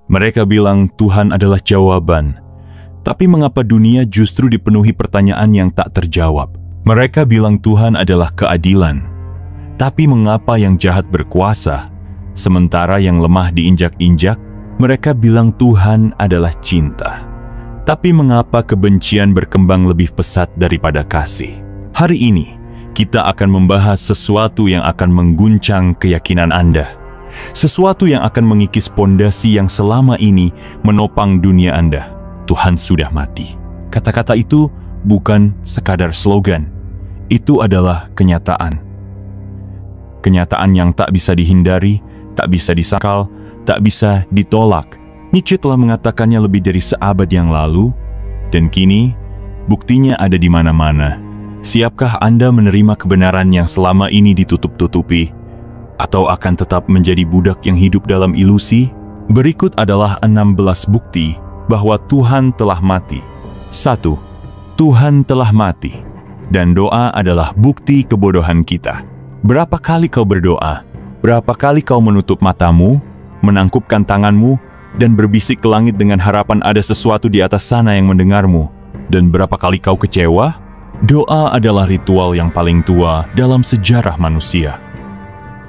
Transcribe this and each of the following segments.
Mereka bilang Tuhan adalah jawaban. Tapi mengapa dunia justru dipenuhi pertanyaan yang tak terjawab? Mereka bilang Tuhan adalah keadilan. Tapi mengapa yang jahat berkuasa, sementara yang lemah diinjak-injak? Mereka bilang Tuhan adalah cinta. Tapi mengapa kebencian berkembang lebih pesat daripada kasih? Hari ini, kita akan membahas sesuatu yang akan mengguncang keyakinan Anda. Sesuatu yang akan mengikis pondasi yang selama ini menopang dunia Anda. Tuhan sudah mati. Kata-kata itu bukan sekadar slogan. Itu adalah kenyataan. Kenyataan yang tak bisa dihindari, tak bisa disangkal, tak bisa ditolak. Nietzsche telah mengatakannya lebih dari seabad yang lalu, dan kini buktinya ada di mana-mana. Siapkah Anda menerima kebenaran yang selama ini ditutup-tutupi, atau akan tetap menjadi budak yang hidup dalam ilusi? Berikut adalah 16 bukti bahwa Tuhan telah mati. 1. Tuhan telah mati, dan doa adalah bukti kebodohan kita. Berapa kali kau berdoa? Berapa kali kau menutup matamu, menangkupkan tanganmu, dan berbisik ke langit dengan harapan ada sesuatu di atas sana yang mendengarmu? Dan berapa kali kau kecewa? Doa adalah ritual yang paling tua dalam sejarah manusia.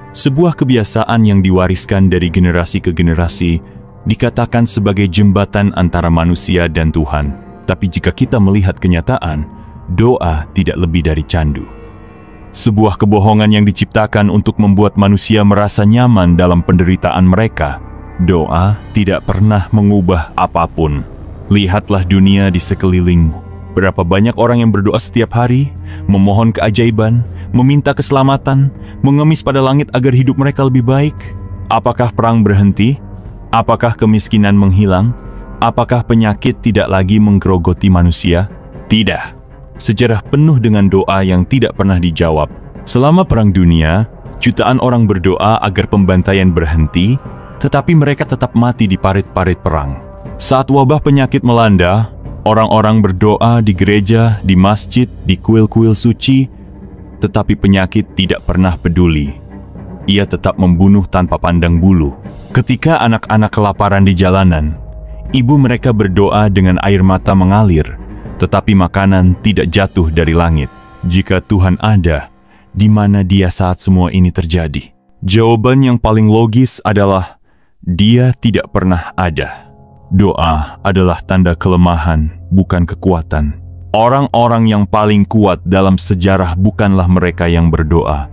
Sebuah kebiasaan yang diwariskan dari generasi ke generasi dikatakan sebagai jembatan antara manusia dan Tuhan. Tapi jika kita melihat kenyataan, doa tidak lebih dari candu. Sebuah kebohongan yang diciptakan untuk membuat manusia merasa nyaman dalam penderitaan mereka. Doa tidak pernah mengubah apapun. Lihatlah dunia di sekelilingmu. Berapa banyak orang yang berdoa setiap hari, memohon keajaiban, meminta keselamatan, mengemis pada langit agar hidup mereka lebih baik. Apakah perang berhenti? Apakah kemiskinan menghilang? Apakah penyakit tidak lagi menggerogoti manusia? Tidak. Sejarah penuh dengan doa yang tidak pernah dijawab. Selama Perang Dunia, jutaan orang berdoa agar pembantaian berhenti, tetapi mereka tetap mati di parit-parit perang. Saat wabah penyakit melanda, orang-orang berdoa di gereja, di masjid, di kuil-kuil suci, tetapi penyakit tidak pernah peduli. Ia tetap membunuh tanpa pandang bulu. Ketika anak-anak kelaparan di jalanan, ibu mereka berdoa dengan air mata mengalir, tetapi makanan tidak jatuh dari langit. Jika Tuhan ada, di mana Dia saat semua ini terjadi? Jawaban yang paling logis adalah Dia tidak pernah ada. Doa adalah tanda kelemahan, bukan kekuatan. Orang-orang yang paling kuat dalam sejarah bukanlah mereka yang berdoa,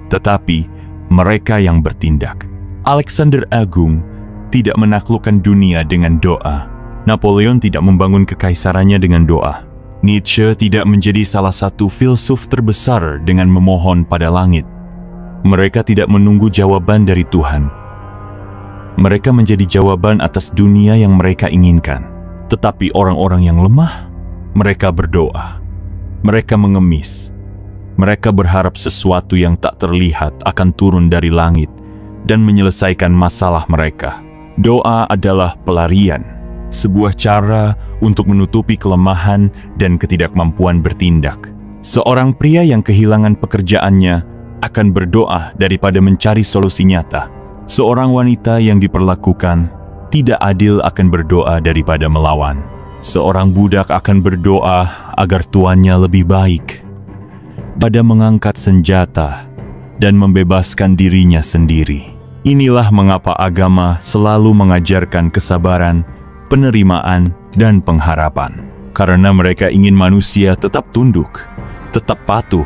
tetapi mereka yang bertindak. Alexander Agung tidak menaklukkan dunia dengan doa. Napoleon tidak membangun kekaisarannya dengan doa. Nietzsche tidak menjadi salah satu filsuf terbesar dengan memohon pada langit. Mereka tidak menunggu jawaban dari Tuhan. Mereka menjadi jawaban atas dunia yang mereka inginkan. Tetapi orang-orang yang lemah, mereka berdoa. Mereka mengemis. Mereka berharap sesuatu yang tak terlihat akan turun dari langit dan menyelesaikan masalah mereka. Doa adalah pelarian, sebuah cara untuk menutupi kelemahan dan ketidakmampuan bertindak. Seorang pria yang kehilangan pekerjaannya akan berdoa daripada mencari solusi nyata. Seorang wanita yang diperlakukan tidak adil akan berdoa daripada melawan. Seorang budak akan berdoa agar tuannya lebih baik pada mengangkat senjata dan membebaskan dirinya sendiri. Inilah mengapa agama selalu mengajarkan kesabaran, penerimaan, dan pengharapan. Karena mereka ingin manusia tetap tunduk, tetap patuh,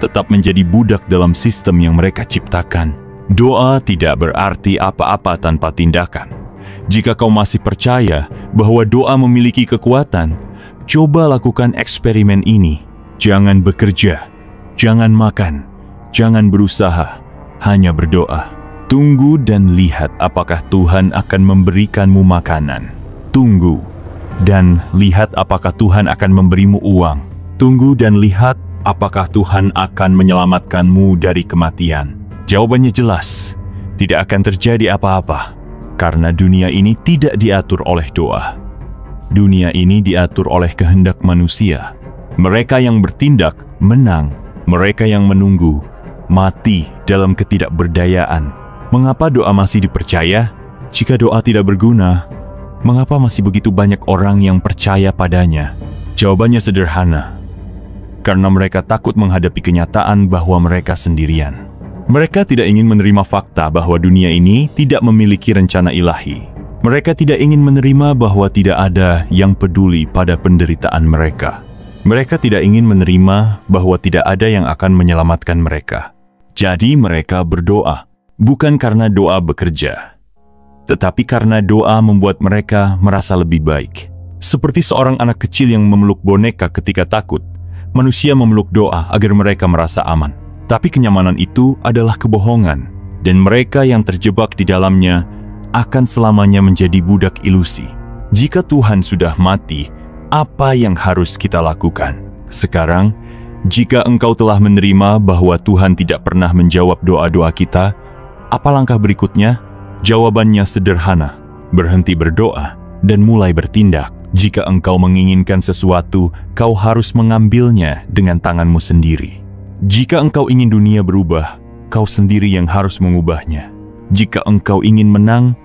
tetap menjadi budak dalam sistem yang mereka ciptakan. Doa tidak berarti apa-apa tanpa tindakan. Jika kau masih percaya bahwa doa memiliki kekuatan, coba lakukan eksperimen ini. Jangan bekerja, jangan makan, jangan berusaha, hanya berdoa. Tunggu dan lihat apakah Tuhan akan memberikanmu makanan. Tunggu dan lihat apakah Tuhan akan memberimu uang. Tunggu dan lihat apakah Tuhan akan menyelamatkanmu dari kematian. Jawabannya jelas, tidak akan terjadi apa-apa, karena dunia ini tidak diatur oleh doa. Dunia ini diatur oleh kehendak manusia. Mereka yang bertindak menang, mereka yang menunggu mati dalam ketidakberdayaan. Mengapa doa masih dipercaya? Jika doa tidak berguna, mengapa masih begitu banyak orang yang percaya padanya? Jawabannya sederhana. Karena mereka takut menghadapi kenyataan bahwa mereka sendirian. Mereka tidak ingin menerima fakta bahwa dunia ini tidak memiliki rencana ilahi. Mereka tidak ingin menerima bahwa tidak ada yang peduli pada penderitaan mereka. Mereka tidak ingin menerima bahwa tidak ada yang akan menyelamatkan mereka. Jadi mereka berdoa, bukan karena doa bekerja, tetapi karena doa membuat mereka merasa lebih baik. Seperti seorang anak kecil yang memeluk boneka ketika takut, manusia memeluk doa agar mereka merasa aman. Tapi kenyamanan itu adalah kebohongan, dan mereka yang terjebak di dalamnya akan selamanya menjadi budak ilusi. Jika Tuhan sudah mati, apa yang harus kita lakukan? Sekarang, jika engkau telah menerima bahwa Tuhan tidak pernah menjawab doa-doa kita, apa langkah berikutnya? Jawabannya sederhana, berhenti berdoa dan mulai bertindak. Jika engkau menginginkan sesuatu, kau harus mengambilnya dengan tanganmu sendiri. Jika engkau ingin dunia berubah, kau sendiri yang harus mengubahnya. Jika engkau ingin menang,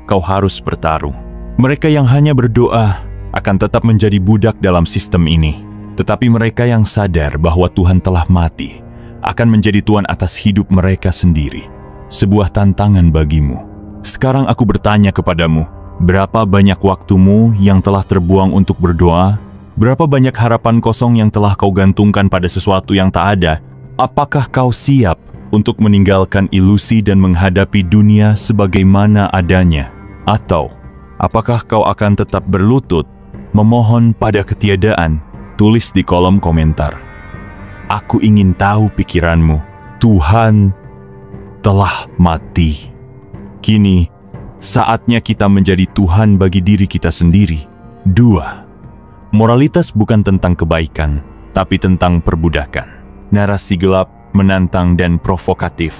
kau harus bertarung. Mereka yang hanya berdoa akan tetap menjadi budak dalam sistem ini. Tetapi mereka yang sadar bahwa Tuhan telah mati akan menjadi tuan atas hidup mereka sendiri. Sebuah tantangan bagimu. Sekarang aku bertanya kepadamu, berapa banyak waktumu yang telah terbuang untuk berdoa? Berapa banyak harapan kosong yang telah kau gantungkan pada sesuatu yang tak ada? Apakah kau siap untuk meninggalkan ilusi dan menghadapi dunia sebagaimana adanya? Atau, apakah kau akan tetap berlutut, memohon pada ketiadaan? Tulis di kolom komentar. Aku ingin tahu pikiranmu. Tuhan telah mati. Kini, saatnya kita menjadi Tuhan bagi diri kita sendiri. 2. Moralitas bukan tentang kebaikan, tapi tentang perbudakan. Narasi gelap, menantang, dan provokatif.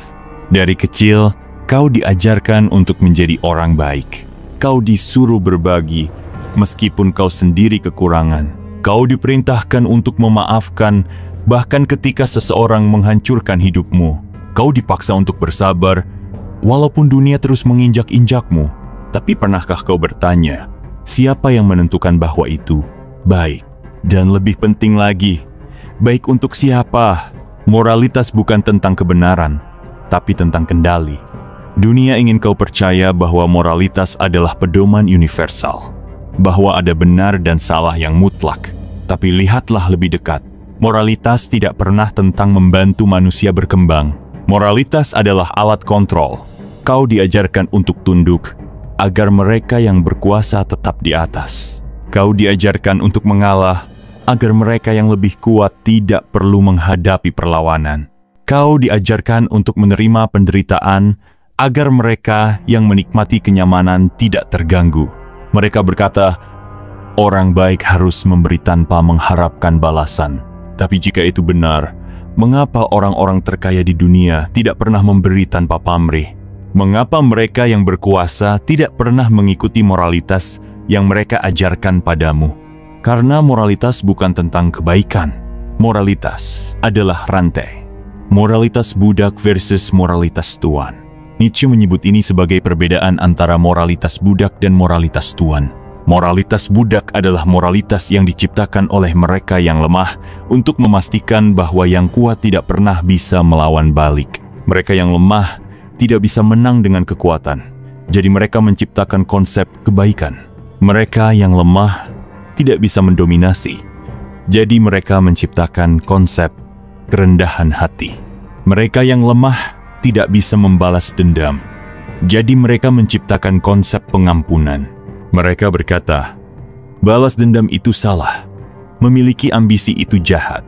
Dari kecil, kau diajarkan untuk menjadi orang baik. Kau disuruh berbagi, meskipun kau sendiri kekurangan. Kau diperintahkan untuk memaafkan, bahkan ketika seseorang menghancurkan hidupmu. Kau dipaksa untuk bersabar, walaupun dunia terus menginjak-injakmu. Tapi pernahkah kau bertanya, siapa yang menentukan bahwa itu baik? Dan lebih penting lagi, baik untuk siapa? Moralitas bukan tentang kebenaran, tapi tentang kendali. Dunia ingin kau percaya bahwa moralitas adalah pedoman universal, bahwa ada benar dan salah yang mutlak. Tapi lihatlah lebih dekat, moralitas tidak pernah tentang membantu manusia berkembang. Moralitas adalah alat kontrol. Kau diajarkan untuk tunduk, agar mereka yang berkuasa tetap di atas. Kau diajarkan untuk mengalah, agar mereka yang lebih kuat tidak perlu menghadapi perlawanan. Kau diajarkan untuk menerima penderitaan, agar mereka yang menikmati kenyamanan tidak terganggu. Mereka berkata, orang baik harus memberi tanpa mengharapkan balasan. Tapi jika itu benar, mengapa orang-orang terkaya di dunia tidak pernah memberi tanpa pamrih? Mengapa mereka yang berkuasa tidak pernah mengikuti moralitas yang mereka ajarkan padamu? Karena moralitas bukan tentang kebaikan. Moralitas adalah rantai. Moralitas budak versus moralitas tuan. Nietzsche menyebut ini sebagai perbedaan antara moralitas budak dan moralitas tuan. Moralitas budak adalah moralitas yang diciptakan oleh mereka yang lemah untuk memastikan bahwa yang kuat tidak pernah bisa melawan balik. Mereka yang lemah tidak bisa menang dengan kekuatan, jadi mereka menciptakan konsep kebaikan. Mereka yang lemah tidak bisa mendominasi, jadi mereka menciptakan konsep kerendahan hati. Mereka yang lemah tidak bisa membalas dendam, jadi mereka menciptakan konsep pengampunan. Mereka berkata, balas dendam itu salah, memiliki ambisi itu jahat,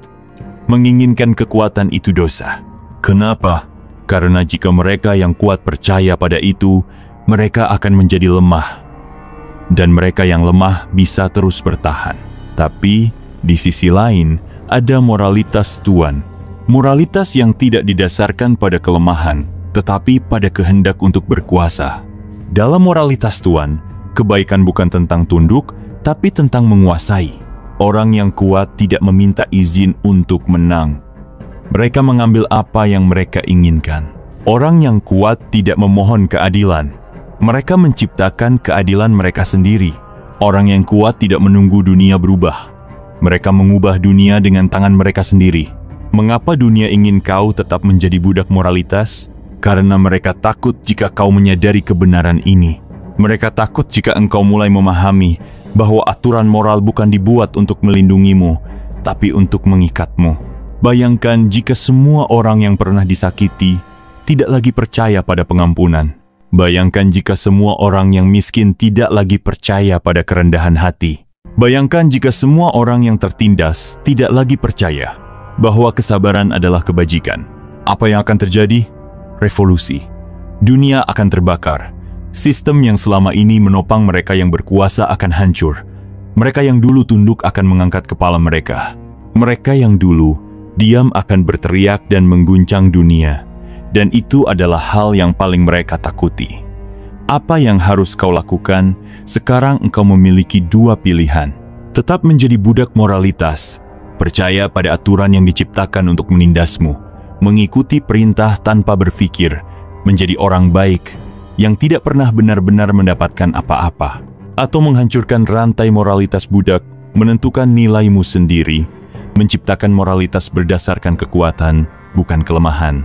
menginginkan kekuatan itu dosa. Kenapa? Karena jika mereka yang kuat percaya pada itu, mereka akan menjadi lemah. Dan mereka yang lemah bisa terus bertahan. Tapi, di sisi lain, ada moralitas tuan. Moralitas yang tidak didasarkan pada kelemahan, tetapi pada kehendak untuk berkuasa. Dalam moralitas tuan, kebaikan bukan tentang tunduk, tapi tentang menguasai. Orang yang kuat tidak meminta izin untuk menang. Mereka mengambil apa yang mereka inginkan. Orang yang kuat tidak memohon keadilan. Mereka menciptakan keadilan mereka sendiri. Orang yang kuat tidak menunggu dunia berubah. Mereka mengubah dunia dengan tangan mereka sendiri. Mengapa dunia ingin kau tetap menjadi budak moralitas? Karena mereka takut jika kau menyadari kebenaran ini. Mereka takut jika engkau mulai memahami bahwa aturan moral bukan dibuat untuk melindungimu, tapi untuk mengikatmu. Bayangkan jika semua orang yang pernah disakiti tidak lagi percaya pada pengampunan. Bayangkan jika semua orang yang miskin tidak lagi percaya pada kerendahan hati. Bayangkan jika semua orang yang tertindas tidak lagi percaya bahwa kesabaran adalah kebajikan. Apa yang akan terjadi? Revolusi. Dunia akan terbakar. Sistem yang selama ini menopang mereka yang berkuasa akan hancur. Mereka yang dulu tunduk akan mengangkat kepala mereka. Mereka yang dulu diam akan berteriak dan mengguncang dunia. Dan itu adalah hal yang paling mereka takuti. Apa yang harus kau lakukan? Sekarang engkau memiliki dua pilihan. Tetap menjadi budak moralitas, percaya pada aturan yang diciptakan untuk menindasmu, mengikuti perintah tanpa berpikir, menjadi orang baik yang tidak pernah benar-benar mendapatkan apa-apa, atau menghancurkan rantai moralitas budak, menentukan nilaimu sendiri, menciptakan moralitas berdasarkan kekuatan, bukan kelemahan.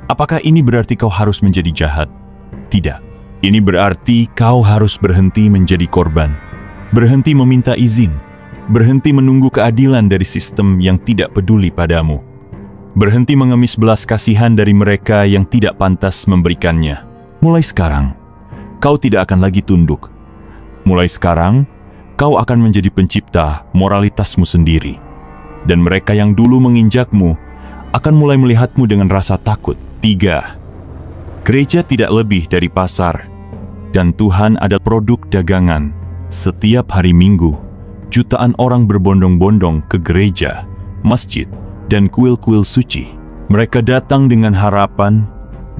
Apakah ini berarti kau harus menjadi jahat? Tidak. Ini berarti kau harus berhenti menjadi korban, berhenti meminta izin, berhenti menunggu keadilan dari sistem yang tidak peduli padamu, berhenti mengemis belas kasihan dari mereka yang tidak pantas memberikannya. Mulai sekarang, kau tidak akan lagi tunduk. Mulai sekarang, kau akan menjadi pencipta moralitasmu sendiri. Dan mereka yang dulu menginjakmu akan mulai melihatmu dengan rasa takut. 3. Gereja tidak lebih dari pasar, dan Tuhan adalah produk dagangan. Setiap hari Minggu, jutaan orang berbondong-bondong ke gereja, masjid, dan kuil-kuil suci. Mereka datang dengan harapan,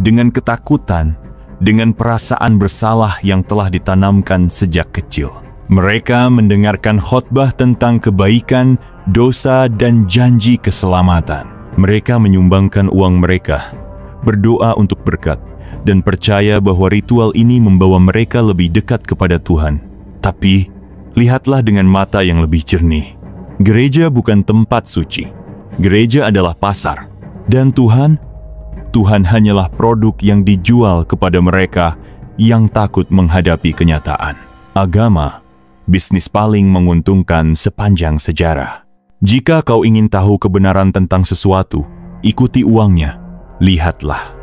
dengan ketakutan, dengan perasaan bersalah yang telah ditanamkan sejak kecil. Mereka mendengarkan khotbah tentang kebaikan, dosa, dan janji keselamatan. Mereka menyumbangkan uang mereka, berdoa untuk berkat, dan percaya bahwa ritual ini membawa mereka lebih dekat kepada Tuhan. Tapi, lihatlah dengan mata yang lebih jernih. Gereja bukan tempat suci. Gereja adalah pasar. Dan Tuhan hanyalah produk yang dijual kepada mereka yang takut menghadapi kenyataan. Agama, bisnis paling menguntungkan sepanjang sejarah. Jika kau ingin tahu kebenaran tentang sesuatu, ikuti uangnya. Lihatlah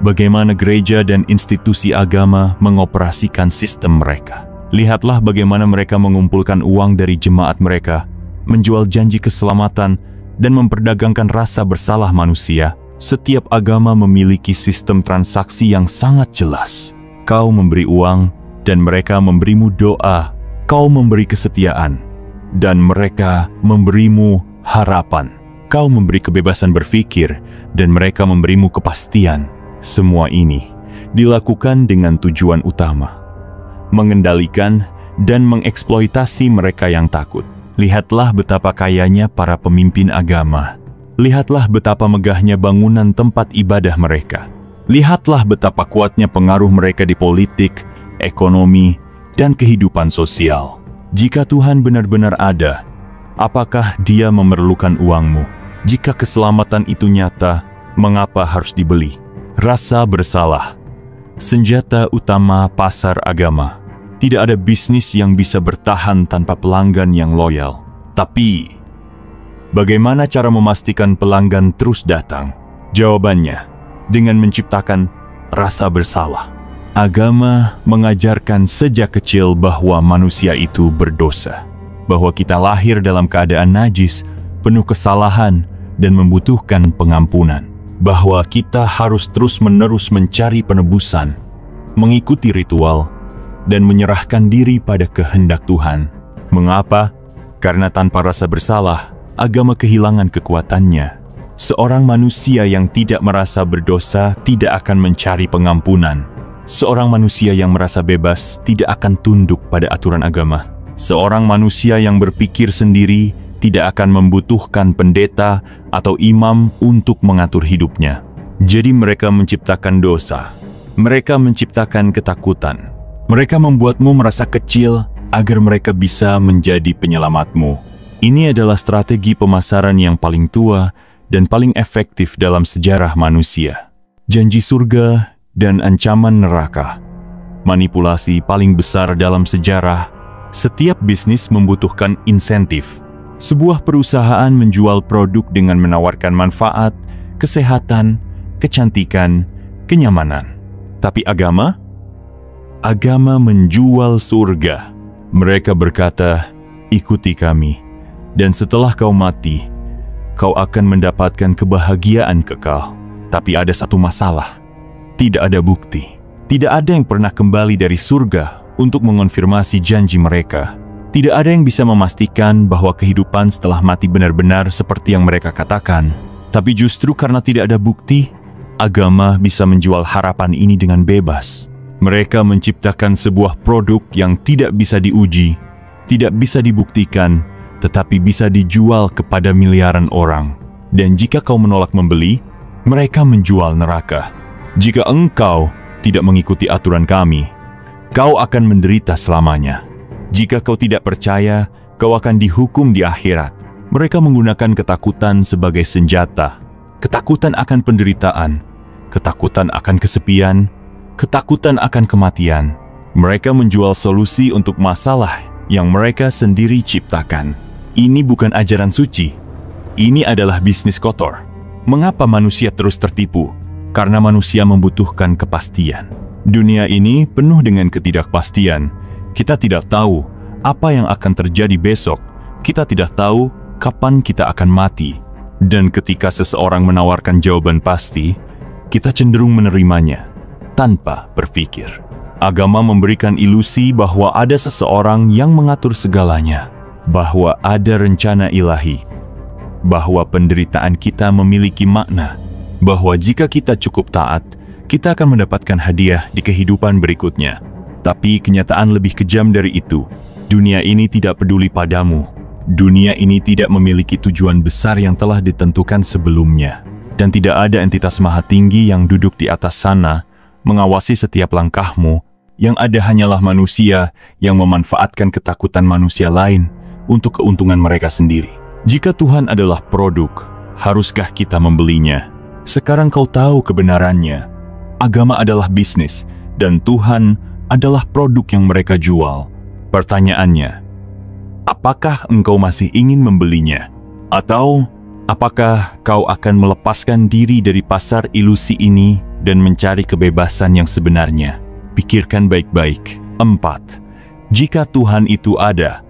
bagaimana gereja dan institusi agama mengoperasikan sistem mereka. Lihatlah bagaimana mereka mengumpulkan uang dari jemaat mereka, menjual janji keselamatan, dan memperdagangkan rasa bersalah manusia. Setiap agama memiliki sistem transaksi yang sangat jelas. Kau memberi uang, dan mereka memberimu doa. Kau memberi kesetiaan, dan mereka memberimu harapan. Kau memberi kebebasan berpikir, dan mereka memberimu kepastian. Semua ini dilakukan dengan tujuan utama: mengendalikan dan mengeksploitasi mereka yang takut. Lihatlah betapa kayanya para pemimpin agama. Lihatlah betapa megahnya bangunan tempat ibadah mereka. Lihatlah betapa kuatnya pengaruh mereka di politik, ekonomi, dan kehidupan sosial. Jika Tuhan benar-benar ada, apakah Dia memerlukan uangmu? Jika keselamatan itu nyata, mengapa harus dibeli? Rasa bersalah, senjata utama pasar agama. Tidak ada bisnis yang bisa bertahan tanpa pelanggan yang loyal. Tapi, bagaimana cara memastikan pelanggan terus datang? Jawabannya, dengan menciptakan rasa bersalah. Agama mengajarkan sejak kecil bahwa manusia itu berdosa, bahwa kita lahir dalam keadaan najis, penuh kesalahan, dan membutuhkan pengampunan, bahwa kita harus terus-menerus mencari penebusan, mengikuti ritual, dan menyerahkan diri pada kehendak Tuhan. Mengapa? Karena tanpa rasa bersalah, agama kehilangan kekuatannya. Seorang manusia yang tidak merasa berdosa tidak akan mencari pengampunan. Seorang manusia yang merasa bebas tidak akan tunduk pada aturan agama. Seorang manusia yang berpikir sendiri tidak akan membutuhkan pendeta atau imam untuk mengatur hidupnya. Jadi mereka menciptakan dosa, Mereka menciptakan ketakutan. Mereka membuatmu merasa kecil agar mereka bisa menjadi penyelamatmu. Ini adalah strategi pemasaran yang paling tua dan paling efektif dalam sejarah manusia. Janji surga dan ancaman neraka. Manipulasi paling besar dalam sejarah. Setiap bisnis membutuhkan insentif. Sebuah perusahaan menjual produk dengan menawarkan manfaat, kesehatan, kecantikan, kenyamanan. Tapi agama? Agama menjual surga. Mereka berkata, "Ikuti kami, dan setelah kau mati, kau akan mendapatkan kebahagiaan kekal." Tapi ada satu masalah. Tidak ada bukti. Tidak ada yang pernah kembali dari surga untuk mengonfirmasi janji mereka. Tidak ada yang bisa memastikan bahwa kehidupan setelah mati benar-benar seperti yang mereka katakan. Tapi justru karena tidak ada bukti, agama bisa menjual harapan ini dengan bebas. Mereka menciptakan sebuah produk yang tidak bisa diuji, tidak bisa dibuktikan, tetapi bisa dijual kepada miliaran orang. Dan jika kau menolak membeli, mereka menjual neraka. Jika engkau tidak mengikuti aturan kami, kau akan menderita selamanya. Jika kau tidak percaya, kau akan dihukum di akhirat. Mereka menggunakan ketakutan sebagai senjata. Ketakutan akan penderitaan, ketakutan akan kesepian, ketakutan akan kematian. Mereka menjual solusi untuk masalah yang mereka sendiri ciptakan. Ini bukan ajaran suci. Ini adalah bisnis kotor. Mengapa manusia terus tertipu? Karena manusia membutuhkan kepastian. Dunia ini penuh dengan ketidakpastian. Kita tidak tahu apa yang akan terjadi besok. Kita tidak tahu kapan kita akan mati. Dan ketika seseorang menawarkan jawaban pasti, kita cenderung menerimanya tanpa berpikir. Agama memberikan ilusi bahwa ada seseorang yang mengatur segalanya, bahwa ada rencana ilahi, bahwa penderitaan kita memiliki makna, bahwa jika kita cukup taat, kita akan mendapatkan hadiah di kehidupan berikutnya. Tapi kenyataan lebih kejam dari itu. Dunia ini tidak peduli padamu. Dunia ini tidak memiliki tujuan besar yang telah ditentukan sebelumnya. Dan tidak ada entitas maha tinggi yang duduk di atas sana, mengawasi setiap langkahmu. Yang ada hanyalah manusia yang memanfaatkan ketakutan manusia lain untuk keuntungan mereka sendiri. Jika Tuhan adalah produk, haruskah kita membelinya? Sekarang kau tahu kebenarannya. Agama adalah bisnis, dan Tuhan adalah produk yang mereka jual. Pertanyaannya, apakah engkau masih ingin membelinya? Atau apakah kau akan melepaskan diri dari pasar ilusi ini dan mencari kebebasan yang sebenarnya? Pikirkan baik-baik. 4. Jika Tuhan itu ada,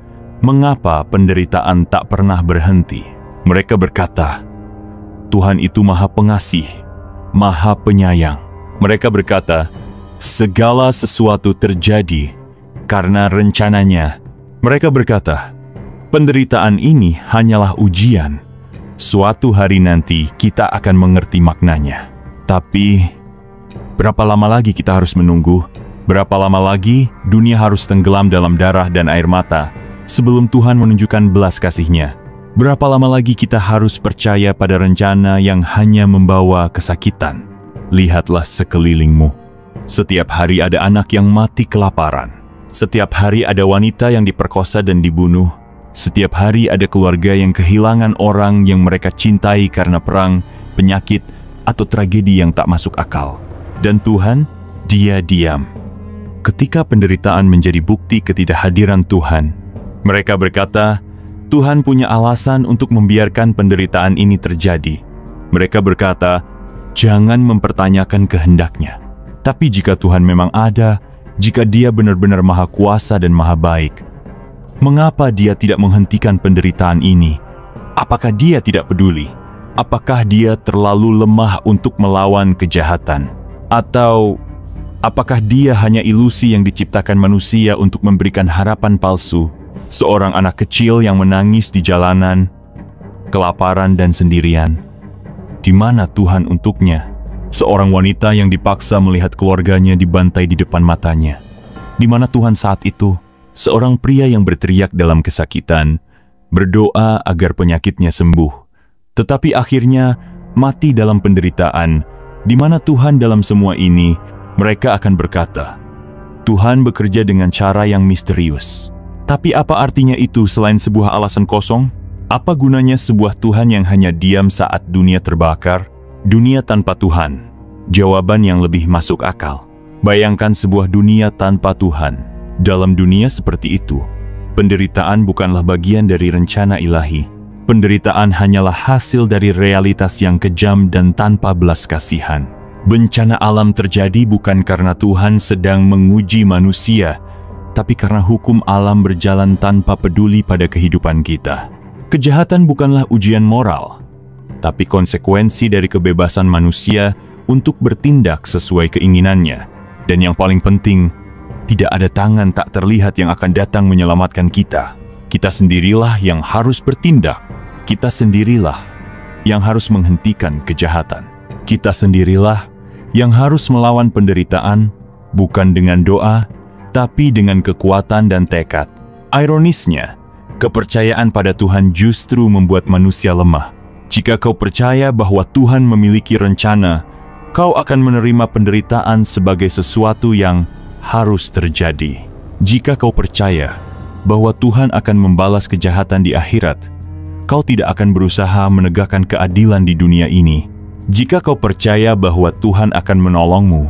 mengapa penderitaan tak pernah berhenti? Mereka berkata, Tuhan itu Maha Pengasih, Maha Penyayang. Mereka berkata, segala sesuatu terjadi karena rencananya. Mereka berkata, penderitaan ini hanyalah ujian. Suatu hari nanti kita akan mengerti maknanya. Tapi, berapa lama lagi kita harus menunggu? Berapa lama lagi dunia harus tenggelam dalam darah dan air mata sebelum Tuhan menunjukkan belas kasih-Nya? Berapa lama lagi kita harus percaya pada rencana yang hanya membawa kesakitan? Lihatlah sekelilingmu. Setiap hari ada anak yang mati kelaparan. Setiap hari ada wanita yang diperkosa dan dibunuh. Setiap hari ada keluarga yang kehilangan orang yang mereka cintai karena perang, penyakit, atau tragedi yang tak masuk akal. Dan Tuhan, Dia diam. Ketika penderitaan menjadi bukti ketidakhadiran Tuhan, mereka berkata, Tuhan punya alasan untuk membiarkan penderitaan ini terjadi. Mereka berkata, jangan mempertanyakan kehendak-Nya. Tapi jika Tuhan memang ada, jika Dia benar-benar maha kuasa dan maha baik, mengapa Dia tidak menghentikan penderitaan ini? Apakah Dia tidak peduli? Apakah Dia terlalu lemah untuk melawan kejahatan? Atau apakah Dia hanya ilusi yang diciptakan manusia untuk memberikan harapan palsu? Seorang anak kecil yang menangis di jalanan, kelaparan dan sendirian. Di mana Tuhan untuknya? Seorang wanita yang dipaksa melihat keluarganya dibantai di depan matanya. Di mana Tuhan saat itu? Seorang pria yang berteriak dalam kesakitan, berdoa agar penyakitnya sembuh, tetapi akhirnya mati dalam penderitaan. Di mana Tuhan dalam semua ini? Mereka akan berkata, Tuhan bekerja dengan cara yang misterius. Tapi apa artinya itu selain sebuah alasan kosong? Apa gunanya sebuah Tuhan yang hanya diam saat dunia terbakar? Dunia tanpa Tuhan. Jawaban yang lebih masuk akal. Bayangkan sebuah dunia tanpa Tuhan. Dalam dunia seperti itu, penderitaan bukanlah bagian dari rencana ilahi. Penderitaan hanyalah hasil dari realitas yang kejam dan tanpa belas kasihan. Bencana alam terjadi bukan karena Tuhan sedang menguji manusia, tapi karena hukum alam berjalan tanpa peduli pada kehidupan kita. Kejahatan bukanlah ujian moral, tapi konsekuensi dari kebebasan manusia untuk bertindak sesuai keinginannya. Dan yang paling penting, tidak ada tangan tak terlihat yang akan datang menyelamatkan kita. Kita sendirilah yang harus bertindak. Kita sendirilah yang harus menghentikan kejahatan. Kita sendirilah yang harus melawan penderitaan, bukan dengan doa, tapi dengan kekuatan dan tekad. Ironisnya, kepercayaan pada Tuhan justru membuat manusia lemah. Jika kau percaya bahwa Tuhan memiliki rencana, kau akan menerima penderitaan sebagai sesuatu yang harus terjadi. Jika kau percaya bahwa Tuhan akan membalas kejahatan di akhirat, kau tidak akan berusaha menegakkan keadilan di dunia ini. Jika kau percaya bahwa Tuhan akan menolongmu,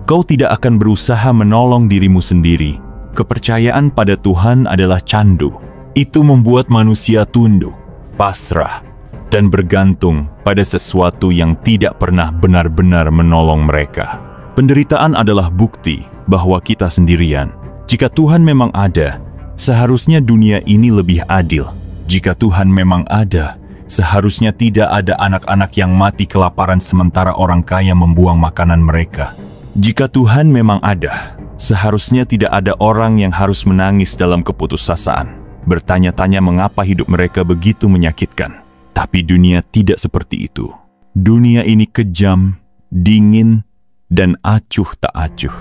kau tidak akan berusaha menolong dirimu sendiri. Kepercayaan pada Tuhan adalah candu. Itu membuat manusia tunduk, pasrah, dan bergantung pada sesuatu yang tidak pernah benar-benar menolong mereka. Penderitaan adalah bukti bahwa kita sendirian. Jika Tuhan memang ada, seharusnya dunia ini lebih adil. Jika Tuhan memang ada, seharusnya tidak ada anak-anak yang mati kelaparan sementara orang kaya membuang makanan mereka. Jika Tuhan memang ada, seharusnya tidak ada orang yang harus menangis dalam keputusasaan, bertanya-tanya mengapa hidup mereka begitu menyakitkan. Tapi dunia tidak seperti itu. Dunia ini kejam, dingin, dan acuh tak acuh.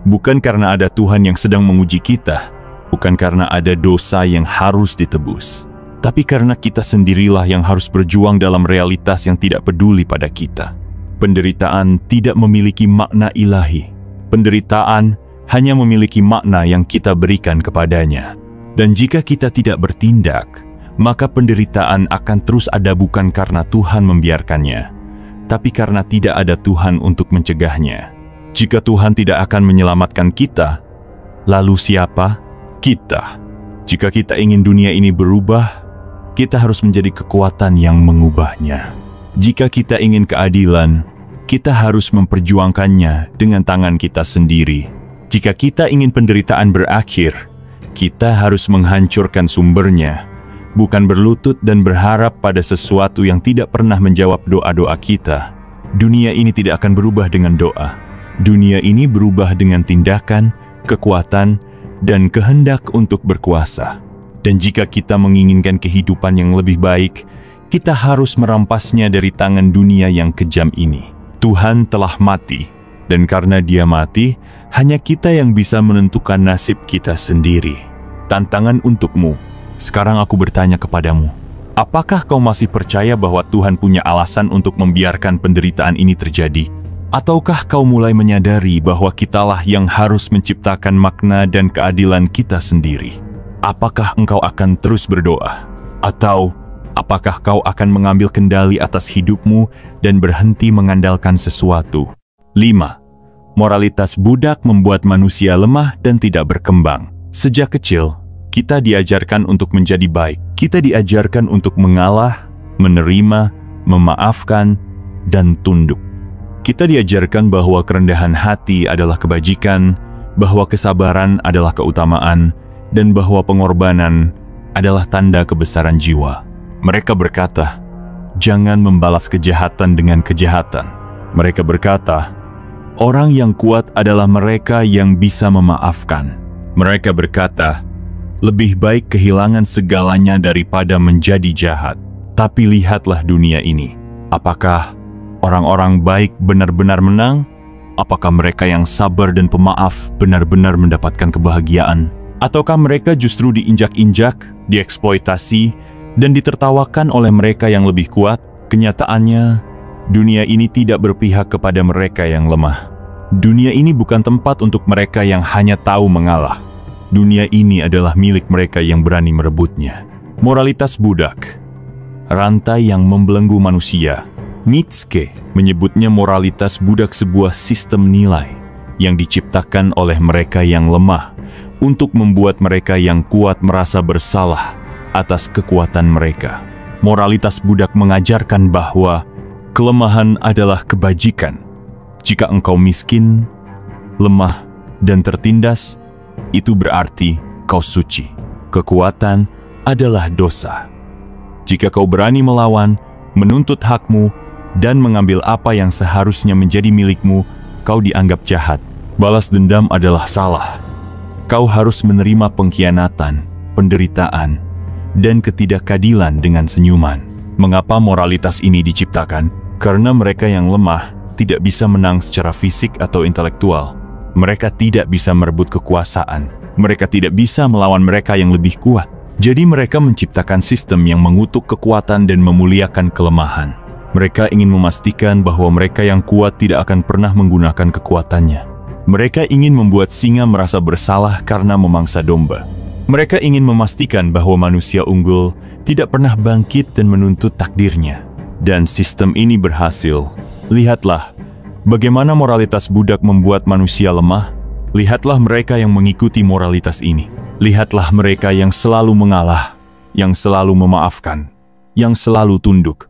Bukan karena ada Tuhan yang sedang menguji kita, bukan karena ada dosa yang harus ditebus, tapi karena kita sendirilah yang harus berjuang dalam realitas yang tidak peduli pada kita. Penderitaan tidak memiliki makna ilahi. Penderitaan hanya memiliki makna yang kita berikan kepadanya. Dan jika kita tidak bertindak, maka penderitaan akan terus ada bukan karena Tuhan membiarkannya, tapi karena tidak ada Tuhan untuk mencegahnya. Jika Tuhan tidak akan menyelamatkan kita, lalu siapa? Kita. Jika kita ingin dunia ini berubah, kita harus menjadi kekuatan yang mengubahnya. Jika kita ingin keadilan, kita harus memperjuangkannya dengan tangan kita sendiri. Jika kita ingin penderitaan berakhir, kita harus menghancurkan sumbernya, bukan berlutut dan berharap pada sesuatu yang tidak pernah menjawab doa-doa kita. Dunia ini tidak akan berubah dengan doa. Dunia ini berubah dengan tindakan, kekuatan, dan kehendak untuk berkuasa. Dan jika kita menginginkan kehidupan yang lebih baik, kita harus merampasnya dari tangan dunia yang kejam ini. Tuhan telah mati, dan karena Dia mati, hanya kita yang bisa menentukan nasib kita sendiri. Tantangan untukmu. Sekarang aku bertanya kepadamu, apakah kau masih percaya bahwa Tuhan punya alasan untuk membiarkan penderitaan ini terjadi? Ataukah kau mulai menyadari bahwa kitalah yang harus menciptakan makna dan keadilan kita sendiri? Apakah engkau akan terus berdoa? Atau apakah kau akan mengambil kendali atas hidupmu dan berhenti mengandalkan sesuatu? 5. Moralitas budak membuat manusia lemah dan tidak berkembang. Sejak kecil, kita diajarkan untuk menjadi baik. Kita diajarkan untuk mengalah, menerima, memaafkan, dan tunduk. Kita diajarkan bahwa kerendahan hati adalah kebajikan, bahwa kesabaran adalah keutamaan, dan bahwa pengorbanan adalah tanda kebesaran jiwa. Mereka berkata, jangan membalas kejahatan dengan kejahatan. Mereka berkata, orang yang kuat adalah mereka yang bisa memaafkan. Mereka berkata, lebih baik kehilangan segalanya daripada menjadi jahat. Tapi lihatlah dunia ini. Apakah orang-orang baik benar-benar menang? Apakah mereka yang sabar dan pemaaf benar-benar mendapatkan kebahagiaan? Ataukah mereka justru diinjak-injak, dieksploitasi, dan ditertawakan oleh mereka yang lebih kuat? Kenyataannya, dunia ini tidak berpihak kepada mereka yang lemah. Dunia ini bukan tempat untuk mereka yang hanya tahu mengalah. Dunia ini adalah milik mereka yang berani merebutnya. Moralitas budak, rantai yang membelenggu manusia. Nietzsche menyebutnya moralitas budak sebuah sistem nilai yang diciptakan oleh mereka yang lemah untuk membuat mereka yang kuat merasa bersalah atas kekuatan mereka. Moralitas budak mengajarkan bahwa kelemahan adalah kebajikan. Jika engkau miskin, lemah, dan tertindas, itu berarti kau suci. Kekuatan adalah dosa. Jika kau berani melawan, menuntut hakmu, dan mengambil apa yang seharusnya menjadi milikmu, kau dianggap jahat. Balas dendam adalah salah. Kau harus menerima pengkhianatan, penderitaan, dan ketidakadilan dengan senyuman. Mengapa moralitas ini diciptakan? Karena mereka yang lemah tidak bisa menang secara fisik atau intelektual. Mereka tidak bisa merebut kekuasaan. Mereka tidak bisa melawan mereka yang lebih kuat. Jadi mereka menciptakan sistem yang mengutuk kekuatan dan memuliakan kelemahan. Mereka ingin memastikan bahwa mereka yang kuat tidak akan pernah menggunakan kekuatannya. Mereka ingin membuat singa merasa bersalah karena memangsa domba. Mereka ingin memastikan bahwa manusia unggul tidak pernah bangkit dan menuntut takdirnya. Dan sistem ini berhasil. Lihatlah bagaimana moralitas budak membuat manusia lemah. Lihatlah mereka yang mengikuti moralitas ini. Lihatlah mereka yang selalu mengalah, yang selalu memaafkan, yang selalu tunduk.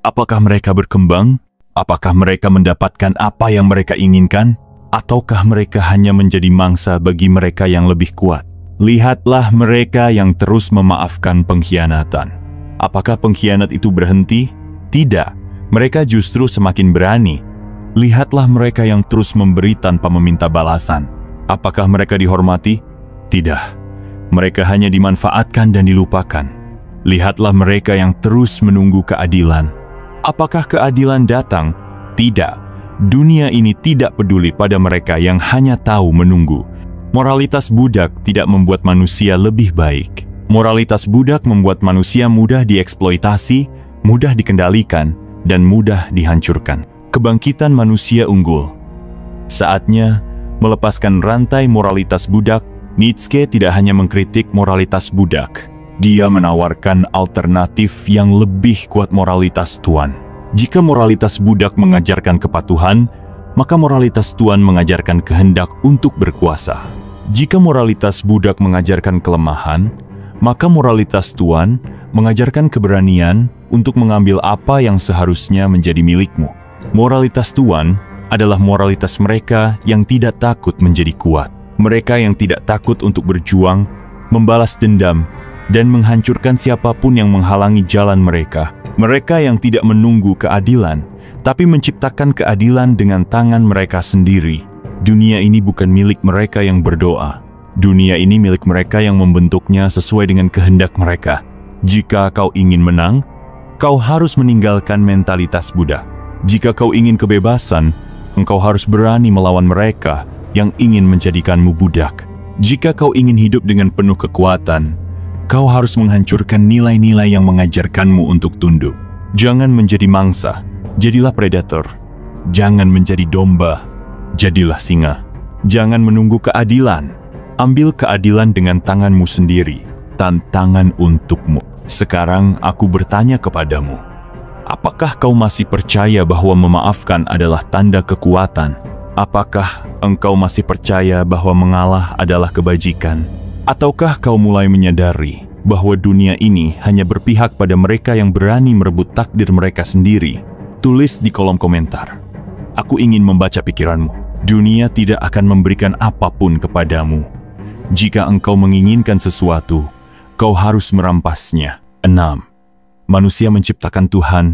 Apakah mereka berkembang? Apakah mereka mendapatkan apa yang mereka inginkan? Ataukah mereka hanya menjadi mangsa bagi mereka yang lebih kuat? Lihatlah mereka yang terus memaafkan pengkhianatan. Apakah pengkhianat itu berhenti? Tidak, mereka justru semakin berani. Lihatlah mereka yang terus memberi tanpa meminta balasan. Apakah mereka dihormati? Tidak, mereka hanya dimanfaatkan dan dilupakan. Lihatlah mereka yang terus menunggu keadilan. Apakah keadilan datang? Tidak. Dunia ini tidak peduli pada mereka yang hanya tahu menunggu. Moralitas budak tidak membuat manusia lebih baik. Moralitas budak membuat manusia mudah dieksploitasi, mudah dikendalikan, dan mudah dihancurkan. Kebangkitan manusia unggul. Saatnya melepaskan rantai moralitas budak. Nietzsche tidak hanya mengkritik moralitas budak. Dia menawarkan alternatif yang lebih kuat moralitas tuan. Jika moralitas budak mengajarkan kepatuhan, maka moralitas tuan mengajarkan kehendak untuk berkuasa. Jika moralitas budak mengajarkan kelemahan, maka moralitas tuan mengajarkan keberanian untuk mengambil apa yang seharusnya menjadi milikmu. Moralitas tuan adalah moralitas mereka yang tidak takut menjadi kuat. Mereka yang tidak takut untuk berjuang, membalas dendam, dan menghancurkan siapapun yang menghalangi jalan mereka. Mereka yang tidak menunggu keadilan, tapi menciptakan keadilan dengan tangan mereka sendiri. Dunia ini bukan milik mereka yang berdoa. Dunia ini milik mereka yang membentuknya sesuai dengan kehendak mereka. Jika kau ingin menang, kau harus meninggalkan mentalitas budak. Jika kau ingin kebebasan, engkau harus berani melawan mereka yang ingin menjadikanmu budak. Jika kau ingin hidup dengan penuh kekuatan, kau harus menghancurkan nilai-nilai yang mengajarkanmu untuk tunduk. Jangan menjadi mangsa, jadilah predator. Jangan menjadi domba, jadilah singa. Jangan menunggu keadilan, ambil keadilan dengan tanganmu sendiri. Tantangan untukmu. Sekarang aku bertanya kepadamu, apakah kau masih percaya bahwa memaafkan adalah tanda kekuatan? Apakah engkau masih percaya bahwa mengalah adalah kebajikan? Ataukah kau mulai menyadari bahwa dunia ini hanya berpihak pada mereka yang berani merebut takdir mereka sendiri? Tulis di kolom komentar. Aku ingin membaca pikiranmu. Dunia tidak akan memberikan apapun kepadamu. Jika engkau menginginkan sesuatu, kau harus merampasnya. 6. Manusia menciptakan Tuhan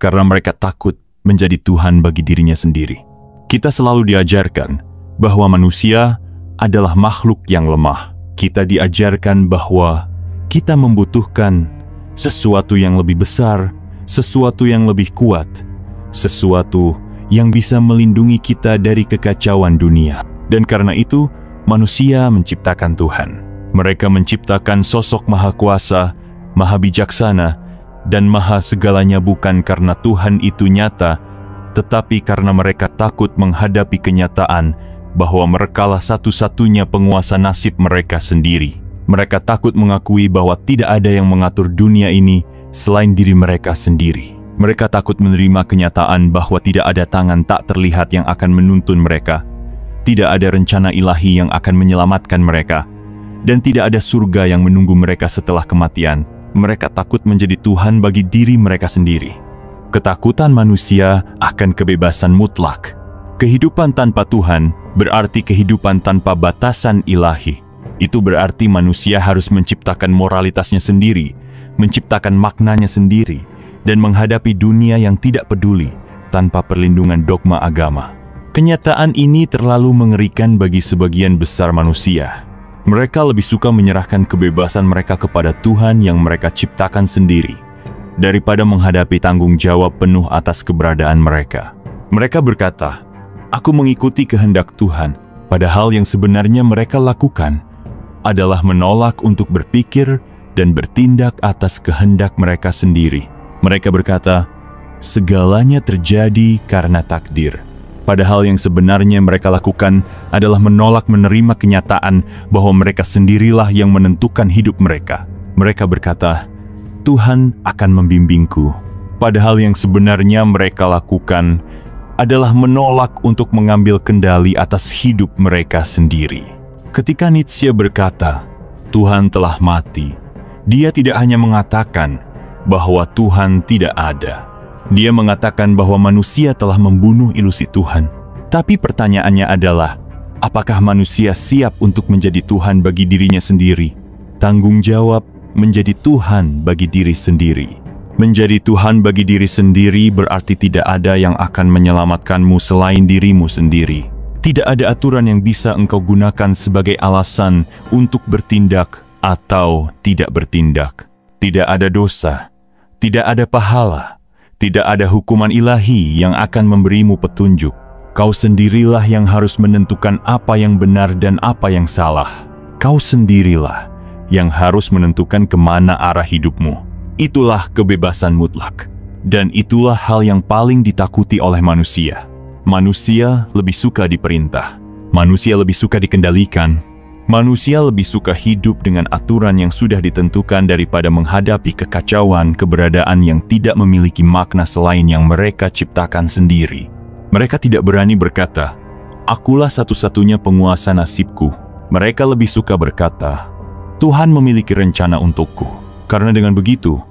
karena mereka takut menjadi Tuhan bagi dirinya sendiri. Kita selalu diajarkan bahwa manusia adalah makhluk yang lemah. Kita diajarkan bahwa kita membutuhkan sesuatu yang lebih besar, sesuatu yang lebih kuat, sesuatu yang bisa melindungi kita dari kekacauan dunia. Dan karena itu, manusia menciptakan Tuhan. Mereka menciptakan sosok maha kuasa, maha bijaksana, dan maha segalanya bukan karena Tuhan itu nyata, tetapi karena mereka takut menghadapi kenyataan bahwa merekalah satu-satunya penguasa nasib mereka sendiri. Mereka takut mengakui bahwa tidak ada yang mengatur dunia ini selain diri mereka sendiri. Mereka takut menerima kenyataan bahwa tidak ada tangan tak terlihat yang akan menuntun mereka, tidak ada rencana ilahi yang akan menyelamatkan mereka, dan tidak ada surga yang menunggu mereka setelah kematian. Mereka takut menjadi Tuhan bagi diri mereka sendiri. Ketakutan manusia akan kebebasan mutlak. Kehidupan tanpa Tuhan berarti kehidupan tanpa batasan ilahi. Itu berarti manusia harus menciptakan moralitasnya sendiri, menciptakan maknanya sendiri, dan menghadapi dunia yang tidak peduli tanpa perlindungan dogma agama. Kenyataan ini terlalu mengerikan bagi sebagian besar manusia. Mereka lebih suka menyerahkan kebebasan mereka kepada Tuhan yang mereka ciptakan sendiri, daripada menghadapi tanggung jawab penuh atas keberadaan mereka. Mereka berkata, "Aku mengikuti kehendak Tuhan," padahal yang sebenarnya mereka lakukan adalah menolak untuk berpikir dan bertindak atas kehendak mereka sendiri. Mereka berkata, "Segalanya terjadi karena takdir." Padahal yang sebenarnya mereka lakukan adalah menolak menerima kenyataan bahwa mereka sendirilah yang menentukan hidup mereka. Mereka berkata, "Tuhan akan membimbingku." Padahal yang sebenarnya mereka lakukan adalah menolak untuk mengambil kendali atas hidup mereka sendiri. Ketika Nietzsche berkata, "Tuhan telah mati," dia tidak hanya mengatakan bahwa Tuhan tidak ada. Dia mengatakan bahwa manusia telah membunuh ilusi Tuhan. Tapi pertanyaannya adalah, apakah manusia siap untuk menjadi Tuhan bagi dirinya sendiri? Tanggung jawab menjadi Tuhan bagi diri sendiri. Menjadi Tuhan bagi diri sendiri berarti tidak ada yang akan menyelamatkanmu selain dirimu sendiri. Tidak ada aturan yang bisa engkau gunakan sebagai alasan untuk bertindak atau tidak bertindak. Tidak ada dosa, tidak ada pahala, tidak ada hukuman ilahi yang akan memberimu petunjuk. Kau sendirilah yang harus menentukan apa yang benar dan apa yang salah. Kau sendirilah yang harus menentukan kemana arah hidupmu. Itulah kebebasan mutlak. Dan itulah hal yang paling ditakuti oleh manusia. Manusia lebih suka diperintah. Manusia lebih suka dikendalikan. Manusia lebih suka hidup dengan aturan yang sudah ditentukan daripada menghadapi kekacauan keberadaan yang tidak memiliki makna selain yang mereka ciptakan sendiri. Mereka tidak berani berkata, "Akulah satu-satunya penguasa nasibku." Mereka lebih suka berkata, "Tuhan memiliki rencana untukku." Karena dengan begitu,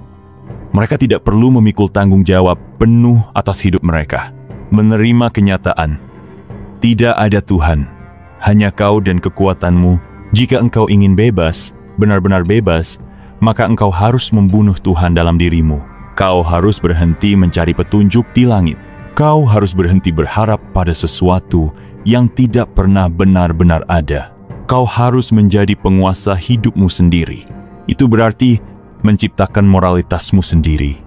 mereka tidak perlu memikul tanggung jawab penuh atas hidup mereka. Menerima kenyataan, tidak ada Tuhan, hanya kau dan kekuatanmu. Jika engkau ingin bebas, benar-benar bebas, maka engkau harus membunuh Tuhan dalam dirimu. Kau harus berhenti mencari petunjuk di langit. Kau harus berhenti berharap pada sesuatu yang tidak pernah benar-benar ada. Kau harus menjadi penguasa hidupmu sendiri. Itu berarti menciptakan moralitasmu sendiri.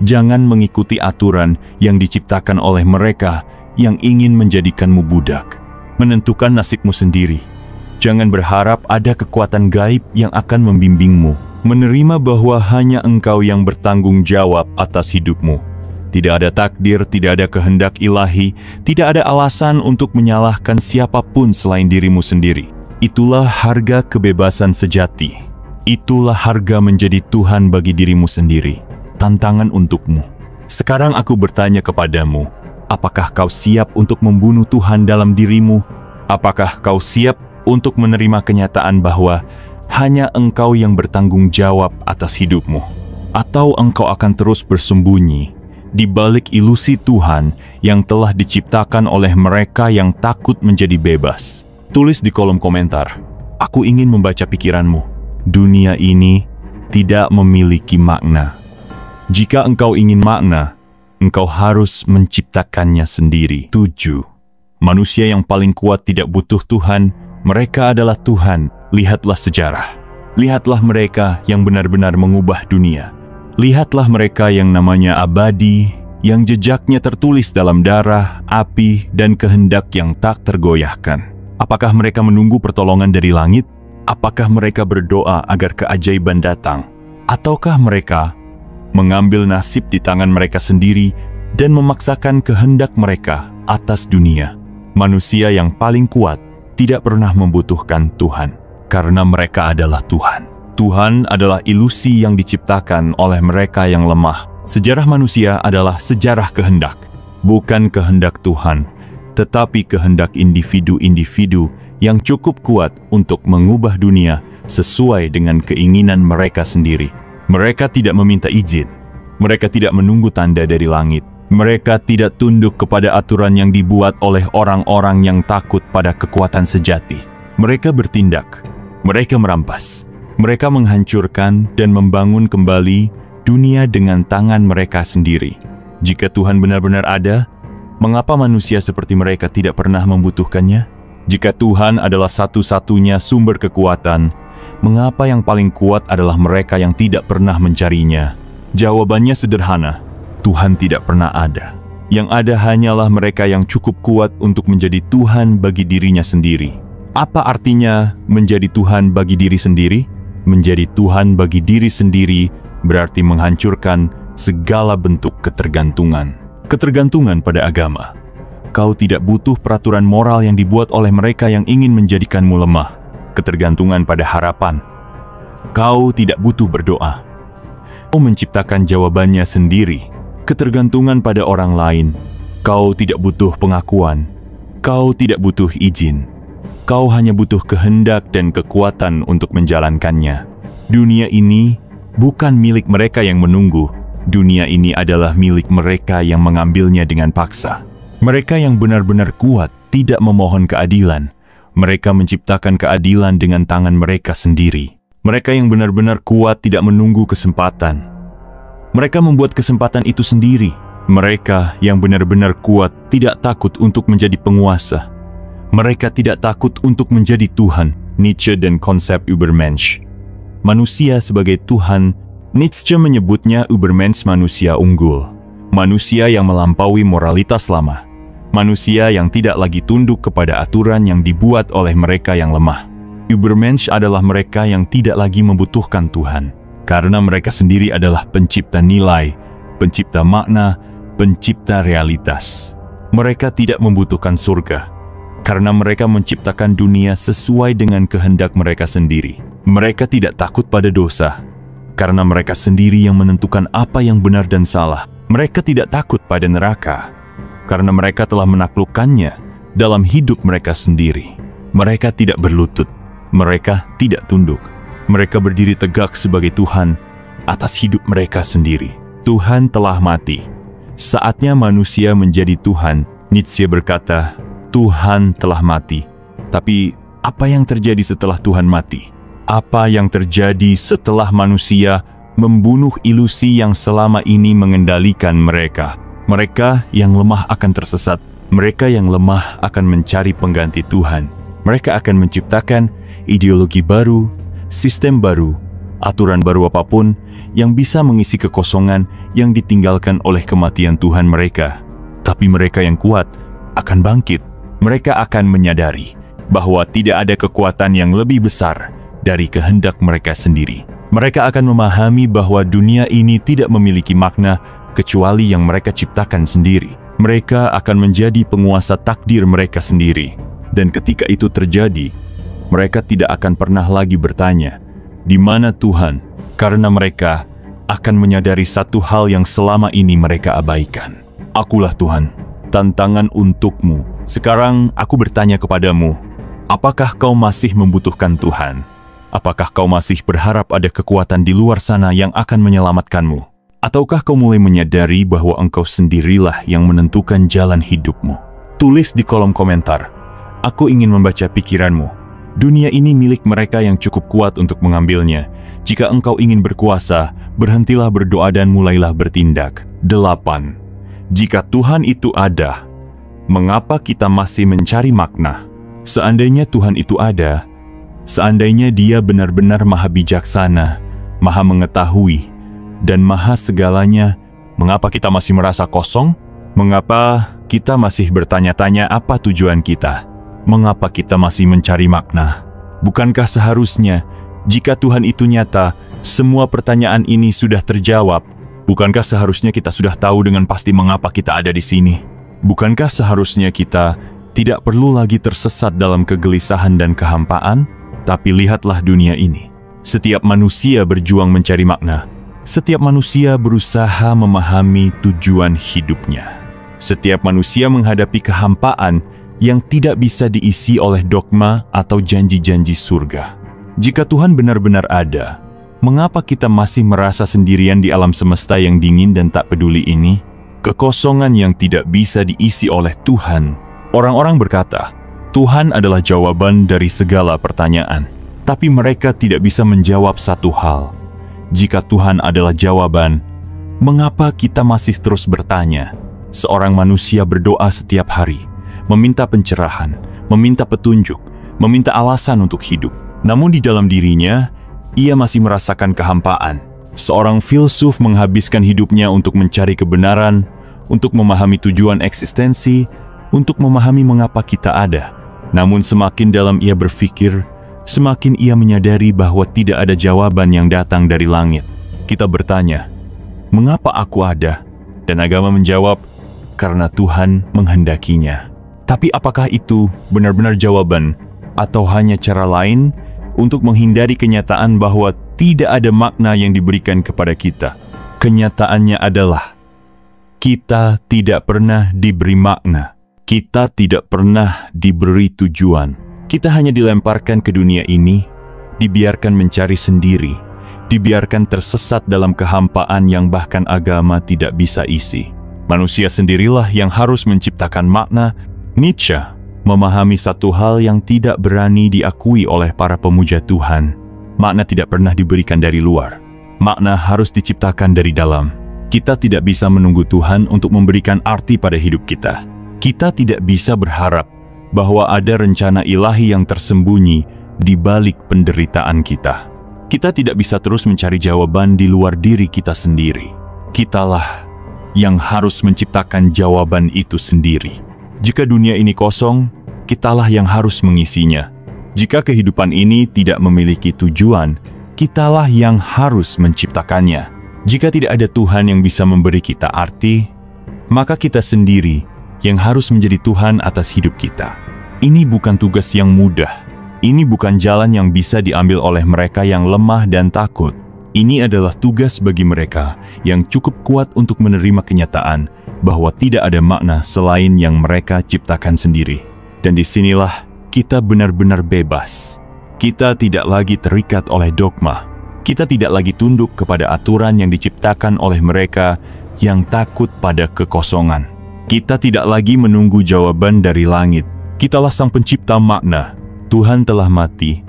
Jangan mengikuti aturan yang diciptakan oleh mereka yang ingin menjadikanmu budak. Menentukan nasibmu sendiri. Jangan berharap ada kekuatan gaib yang akan membimbingmu. Menerima bahwa hanya engkau yang bertanggung jawab atas hidupmu. Tidak ada takdir, tidak ada kehendak ilahi, tidak ada alasan untuk menyalahkan siapapun selain dirimu sendiri. Itulah harga kebebasan sejati. Itulah harga menjadi Tuhan bagi dirimu sendiri. Tantangan untukmu. Sekarang aku bertanya kepadamu, apakah kau siap untuk membunuh Tuhan dalam dirimu? Apakah kau siap untuk menerima kenyataan bahwa hanya engkau yang bertanggung jawab atas hidupmu? Atau engkau akan terus bersembunyi di balik ilusi Tuhan yang telah diciptakan oleh mereka yang takut menjadi bebas? Tulis di kolom komentar. Aku ingin membaca pikiranmu. Dunia ini tidak memiliki makna. Jika engkau ingin makna, engkau harus menciptakannya sendiri. 7. Manusia yang paling kuat tidak butuh Tuhan. Mereka adalah Tuhan. Lihatlah sejarah. Lihatlah mereka yang benar-benar mengubah dunia. Lihatlah mereka yang namanya abadi, yang jejaknya tertulis dalam darah, api, dan kehendak yang tak tergoyahkan. Apakah mereka menunggu pertolongan dari langit? Apakah mereka berdoa agar keajaiban datang? Ataukah mereka mengambil nasib di tangan mereka sendiri dan memaksakan kehendak mereka atas dunia. Manusia yang paling kuat tidak pernah membutuhkan Tuhan, karena mereka adalah Tuhan. Tuhan adalah ilusi yang diciptakan oleh mereka yang lemah. Sejarah manusia adalah sejarah kehendak, bukan kehendak Tuhan, tetapi kehendak individu-individu yang cukup kuat untuk mengubah dunia sesuai dengan keinginan mereka sendiri. Mereka tidak meminta izin. Mereka tidak menunggu tanda dari langit. Mereka tidak tunduk kepada aturan yang dibuat oleh orang-orang yang takut pada kekuatan sejati. Mereka bertindak. Mereka merampas. Mereka menghancurkan dan membangun kembali dunia dengan tangan mereka sendiri. Jika Tuhan benar-benar ada, mengapa manusia seperti mereka tidak pernah membutuhkannya? Jika Tuhan adalah satu-satunya sumber kekuatan, mengapa yang paling kuat adalah mereka yang tidak pernah mencarinya? Jawabannya sederhana, Tuhan tidak pernah ada. Yang ada hanyalah mereka yang cukup kuat untuk menjadi Tuhan bagi dirinya sendiri. Apa artinya menjadi Tuhan bagi diri sendiri? Menjadi Tuhan bagi diri sendiri berarti menghancurkan segala bentuk ketergantungan. Ketergantungan pada agama. Kau tidak butuh peraturan moral yang dibuat oleh mereka yang ingin menjadikanmu lemah. Ketergantungan pada harapan. Kau tidak butuh berdoa. Kau menciptakan jawabannya sendiri. Ketergantungan pada orang lain. Kau tidak butuh pengakuan. Kau tidak butuh izin. Kau hanya butuh kehendak dan kekuatan untuk menjalankannya. Dunia ini bukan milik mereka yang menunggu. Dunia ini adalah milik mereka yang mengambilnya dengan paksa. Mereka yang benar-benar kuat tidak memohon keadilan. Mereka menciptakan keadilan dengan tangan mereka sendiri. Mereka yang benar-benar kuat tidak menunggu kesempatan. Mereka membuat kesempatan itu sendiri. Mereka yang benar-benar kuat tidak takut untuk menjadi penguasa. Mereka tidak takut untuk menjadi Tuhan. Nietzsche dan konsep Übermensch. Manusia sebagai Tuhan, Nietzsche menyebutnya Übermensch, manusia unggul. Manusia yang melampaui moralitas lama. Manusia yang tidak lagi tunduk kepada aturan yang dibuat oleh mereka yang lemah. Übermensch adalah mereka yang tidak lagi membutuhkan Tuhan, karena mereka sendiri adalah pencipta nilai, pencipta makna, pencipta realitas. Mereka tidak membutuhkan surga, karena mereka menciptakan dunia sesuai dengan kehendak mereka sendiri. Mereka tidak takut pada dosa, karena mereka sendiri yang menentukan apa yang benar dan salah. Mereka tidak takut pada neraka, karena mereka telah menaklukkannya dalam hidup mereka sendiri. Mereka tidak berlutut, mereka tidak tunduk. Mereka berdiri tegak sebagai Tuhan atas hidup mereka sendiri. Tuhan telah mati. Saatnya manusia menjadi Tuhan. Nietzsche berkata, Tuhan telah mati. Tapi apa yang terjadi setelah Tuhan mati? Apa yang terjadi setelah manusia membunuh ilusi yang selama ini mengendalikan mereka? Mereka yang lemah akan tersesat. Mereka yang lemah akan mencari pengganti Tuhan. Mereka akan menciptakan ideologi baru, sistem baru, aturan baru apapun yang bisa mengisi kekosongan yang ditinggalkan oleh kematian Tuhan mereka. Tapi mereka yang kuat akan bangkit. Mereka akan menyadari bahwa tidak ada kekuatan yang lebih besar dari kehendak mereka sendiri. Mereka akan memahami bahwa dunia ini tidak memiliki makna kecuali yang mereka ciptakan sendiri. Mereka akan menjadi penguasa takdir mereka sendiri. Dan ketika itu terjadi, mereka tidak akan pernah lagi bertanya, di mana Tuhan? Karena mereka akan menyadari satu hal yang selama ini mereka abaikan. Akulah Tuhan, tantangan untukmu. Sekarang aku bertanya kepadamu, apakah kau masih membutuhkan Tuhan? Apakah kau masih berharap ada kekuatan di luar sana yang akan menyelamatkanmu? Ataukah kau mulai menyadari bahwa engkau sendirilah yang menentukan jalan hidupmu? Tulis di kolom komentar. Aku ingin membaca pikiranmu. Dunia ini milik mereka yang cukup kuat untuk mengambilnya. Jika engkau ingin berkuasa, berhentilah berdoa dan mulailah bertindak. 8. Jika Tuhan itu ada, mengapa kita masih mencari makna? Seandainya Tuhan itu ada, seandainya Dia benar-benar maha bijaksana, maha mengetahui, dan maha segalanya, mengapa kita masih merasa kosong? Mengapa kita masih bertanya-tanya apa tujuan kita? Mengapa kita masih mencari makna? Bukankah seharusnya, jika Tuhan itu nyata, semua pertanyaan ini sudah terjawab? Bukankah seharusnya kita sudah tahu dengan pasti mengapa kita ada di sini? Bukankah seharusnya kita tidak perlu lagi tersesat dalam kegelisahan dan kehampaan? Tapi lihatlah dunia ini. Setiap manusia berjuang mencari makna. Setiap manusia berusaha memahami tujuan hidupnya. Setiap manusia menghadapi kehampaan yang tidak bisa diisi oleh dogma atau janji-janji surga. Jika Tuhan benar-benar ada, mengapa kita masih merasa sendirian di alam semesta yang dingin dan tak peduli ini? Kekosongan yang tidak bisa diisi oleh Tuhan. Orang-orang berkata, Tuhan adalah jawaban dari segala pertanyaan. Tapi mereka tidak bisa menjawab satu hal. Jika Tuhan adalah jawaban, mengapa kita masih terus bertanya? Seorang manusia berdoa setiap hari, meminta pencerahan, meminta petunjuk, meminta alasan untuk hidup. Namun di dalam dirinya, ia masih merasakan kehampaan. Seorang filsuf menghabiskan hidupnya untuk mencari kebenaran, untuk memahami tujuan eksistensi, untuk memahami mengapa kita ada. Namun semakin dalam ia berpikir, semakin ia menyadari bahwa tidak ada jawaban yang datang dari langit. Kita bertanya, mengapa aku ada? Dan agama menjawab, karena Tuhan menghendakinya. Tapi apakah itu benar-benar jawaban? Atau hanya cara lain untuk menghindari kenyataan bahwa tidak ada makna yang diberikan kepada kita? Kenyataannya adalah, kita tidak pernah diberi makna. Kita tidak pernah diberi tujuan. Kita hanya dilemparkan ke dunia ini, dibiarkan mencari sendiri, dibiarkan tersesat dalam kehampaan yang bahkan agama tidak bisa isi. Manusia sendirilah yang harus menciptakan makna. Nietzsche memahami satu hal yang tidak berani diakui oleh para pemuja Tuhan. Makna tidak pernah diberikan dari luar. Makna harus diciptakan dari dalam. Kita tidak bisa menunggu Tuhan untuk memberikan arti pada hidup kita. Kita tidak bisa berharap bahwa ada rencana ilahi yang tersembunyi di balik penderitaan kita. Kita tidak bisa terus mencari jawaban di luar diri kita sendiri. Kitalah yang harus menciptakan jawaban itu sendiri. Jika dunia ini kosong, kitalah yang harus mengisinya. Jika kehidupan ini tidak memiliki tujuan, kitalah yang harus menciptakannya. Jika tidak ada Tuhan yang bisa memberi kita arti, maka kita sendiri yang harus menjadi Tuhan atas hidup kita. Ini bukan tugas yang mudah. Ini bukan jalan yang bisa diambil oleh mereka yang lemah dan takut. Ini adalah tugas bagi mereka yang cukup kuat untuk menerima kenyataan bahwa tidak ada makna selain yang mereka ciptakan sendiri. Dan disinilah kita benar-benar bebas. Kita tidak lagi terikat oleh dogma. Kita tidak lagi tunduk kepada aturan yang diciptakan oleh mereka yang takut pada kekosongan. Kita tidak lagi menunggu jawaban dari langit. Kitalah sang pencipta makna. Tuhan telah mati,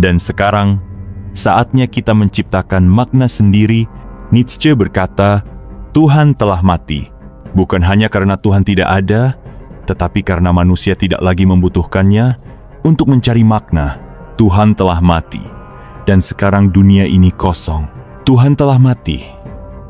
dan sekarang saatnya kita menciptakan makna sendiri. Nietzsche berkata, Tuhan telah mati. Bukan hanya karena Tuhan tidak ada, tetapi karena manusia tidak lagi membutuhkannya untuk mencari makna. Tuhan telah mati, dan sekarang dunia ini kosong. Tuhan telah mati,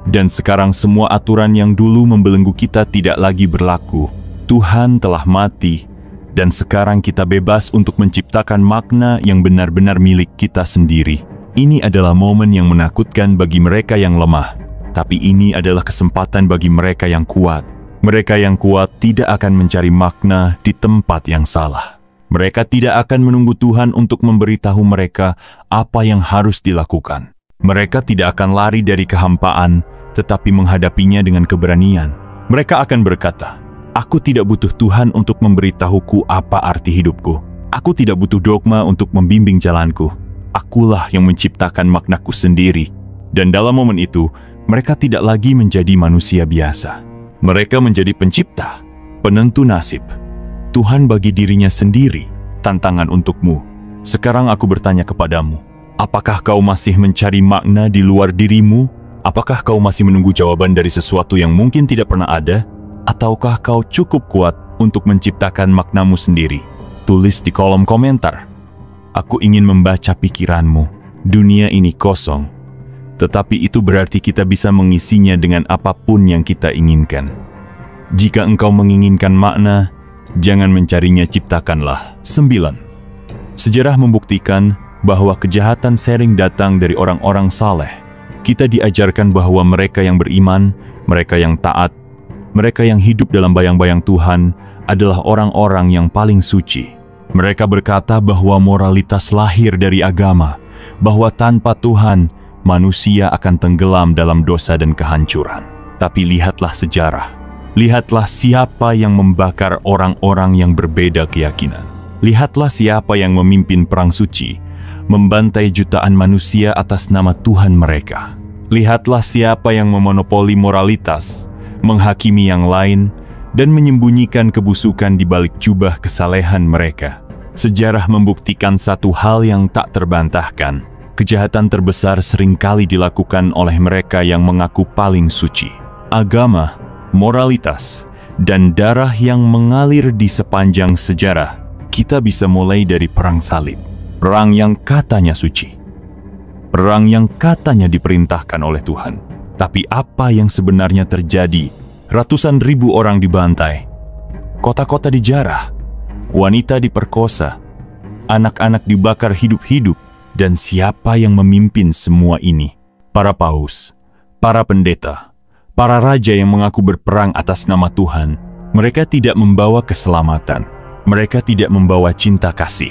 dan sekarang semua aturan yang dulu membelenggu kita tidak lagi berlaku. Tuhan telah mati, dan sekarang kita bebas untuk menciptakan makna yang benar-benar milik kita sendiri. Ini adalah momen yang menakutkan bagi mereka yang lemah, tapi ini adalah kesempatan bagi mereka yang kuat. Mereka yang kuat tidak akan mencari makna di tempat yang salah. Mereka tidak akan menunggu Tuhan untuk memberitahu mereka apa yang harus dilakukan. Mereka tidak akan lari dari kehampaan, tetapi menghadapinya dengan keberanian. Mereka akan berkata, aku tidak butuh Tuhan untuk memberitahuku apa arti hidupku. Aku tidak butuh dogma untuk membimbing jalanku. Akulah yang menciptakan maknaku sendiri. Dan dalam momen itu, mereka tidak lagi menjadi manusia biasa. Mereka menjadi pencipta, penentu nasib. Tuhan bagi dirinya sendiri tantangan untukmu. Sekarang aku bertanya kepadamu, apakah kau masih mencari makna di luar dirimu? Apakah kau masih menunggu jawaban dari sesuatu yang mungkin tidak pernah ada? Ataukah kau cukup kuat untuk menciptakan maknamu sendiri? Tulis di kolom komentar. Aku ingin membaca pikiranmu. Dunia ini kosong, tetapi itu berarti kita bisa mengisinya dengan apapun yang kita inginkan. Jika engkau menginginkan makna, jangan mencarinya, ciptakanlah. 9. Sejarah membuktikan bahwa kejahatan sering datang dari orang-orang saleh. Kita diajarkan bahwa mereka yang beriman, mereka yang taat, mereka yang hidup dalam bayang-bayang Tuhan adalah orang-orang yang paling suci. Mereka berkata bahwa moralitas lahir dari agama, bahwa tanpa Tuhan, manusia akan tenggelam dalam dosa dan kehancuran. Tapi lihatlah sejarah. Lihatlah siapa yang membakar orang-orang yang berbeda keyakinan. Lihatlah siapa yang memimpin perang suci, membantai jutaan manusia atas nama Tuhan mereka. Lihatlah siapa yang memonopoli moralitas, menghakimi yang lain, dan menyembunyikan kebusukan di balik jubah kesalehan mereka. Sejarah membuktikan satu hal yang tak terbantahkan. Kejahatan terbesar seringkali dilakukan oleh mereka yang mengaku paling suci. Agama, moralitas, dan darah yang mengalir di sepanjang sejarah. Kita bisa mulai dari perang salib. Perang yang katanya suci. Perang yang katanya diperintahkan oleh Tuhan. Tapi apa yang sebenarnya terjadi? Ratusan ribu orang dibantai. Kota-kota dijarah. Wanita diperkosa. Anak-anak dibakar hidup-hidup. Dan siapa yang memimpin semua ini? Para paus, para pendeta, para raja yang mengaku berperang atas nama Tuhan. Mereka tidak membawa keselamatan. Mereka tidak membawa cinta kasih.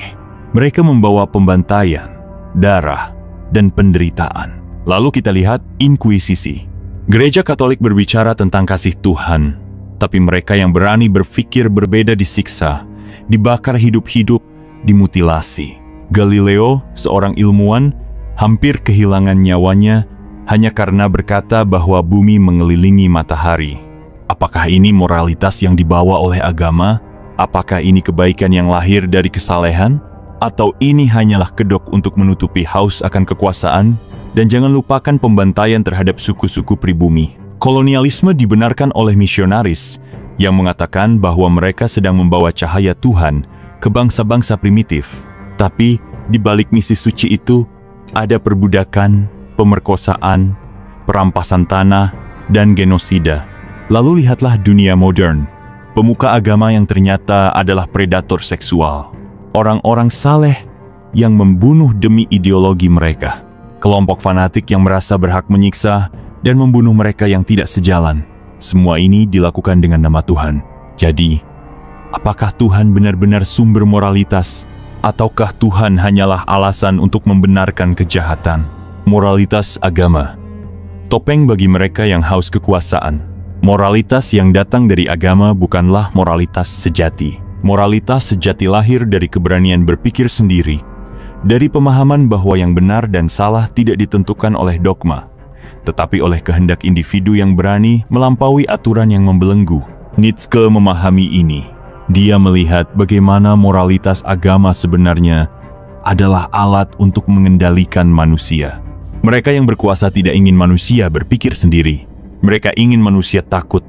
Mereka membawa pembantaian, darah, dan penderitaan. Lalu kita lihat inkuisisi. Gereja Katolik berbicara tentang kasih Tuhan, tapi mereka yang berani berpikir berbeda disiksa, dibakar hidup-hidup, dimutilasi. Galileo, seorang ilmuwan, hampir kehilangan nyawanya hanya karena berkata bahwa bumi mengelilingi matahari. Apakah ini moralitas yang dibawa oleh agama? Apakah ini kebaikan yang lahir dari kesalehan? Atau ini hanyalah kedok untuk menutupi haus akan kekuasaan? Dan jangan lupakan pembantaian terhadap suku-suku pribumi. Kolonialisme dibenarkan oleh misionaris yang mengatakan bahwa mereka sedang membawa cahaya Tuhan ke bangsa-bangsa primitif. Tapi di balik misi suci itu ada perbudakan, pemerkosaan, perampasan tanah, dan genosida. Lalu lihatlah dunia modern. Pemuka agama yang ternyata adalah predator seksual. Orang-orang saleh yang membunuh demi ideologi mereka. Kelompok fanatik yang merasa berhak menyiksa dan membunuh mereka yang tidak sejalan. Semua ini dilakukan dengan nama Tuhan. Jadi, apakah Tuhan benar-benar sumber moralitas? Ataukah Tuhan hanyalah alasan untuk membenarkan kejahatan? Moralitas agama. Topeng bagi mereka yang haus kekuasaan. Moralitas yang datang dari agama bukanlah moralitas sejati. Moralitas sejati lahir dari keberanian berpikir sendiri, dari pemahaman bahwa yang benar dan salah tidak ditentukan oleh dogma, tetapi oleh kehendak individu yang berani melampaui aturan yang membelenggu. Nietzsche memahami ini. Dia melihat bagaimana moralitas agama sebenarnya adalah alat untuk mengendalikan manusia. Mereka yang berkuasa tidak ingin manusia berpikir sendiri. Mereka ingin manusia takut.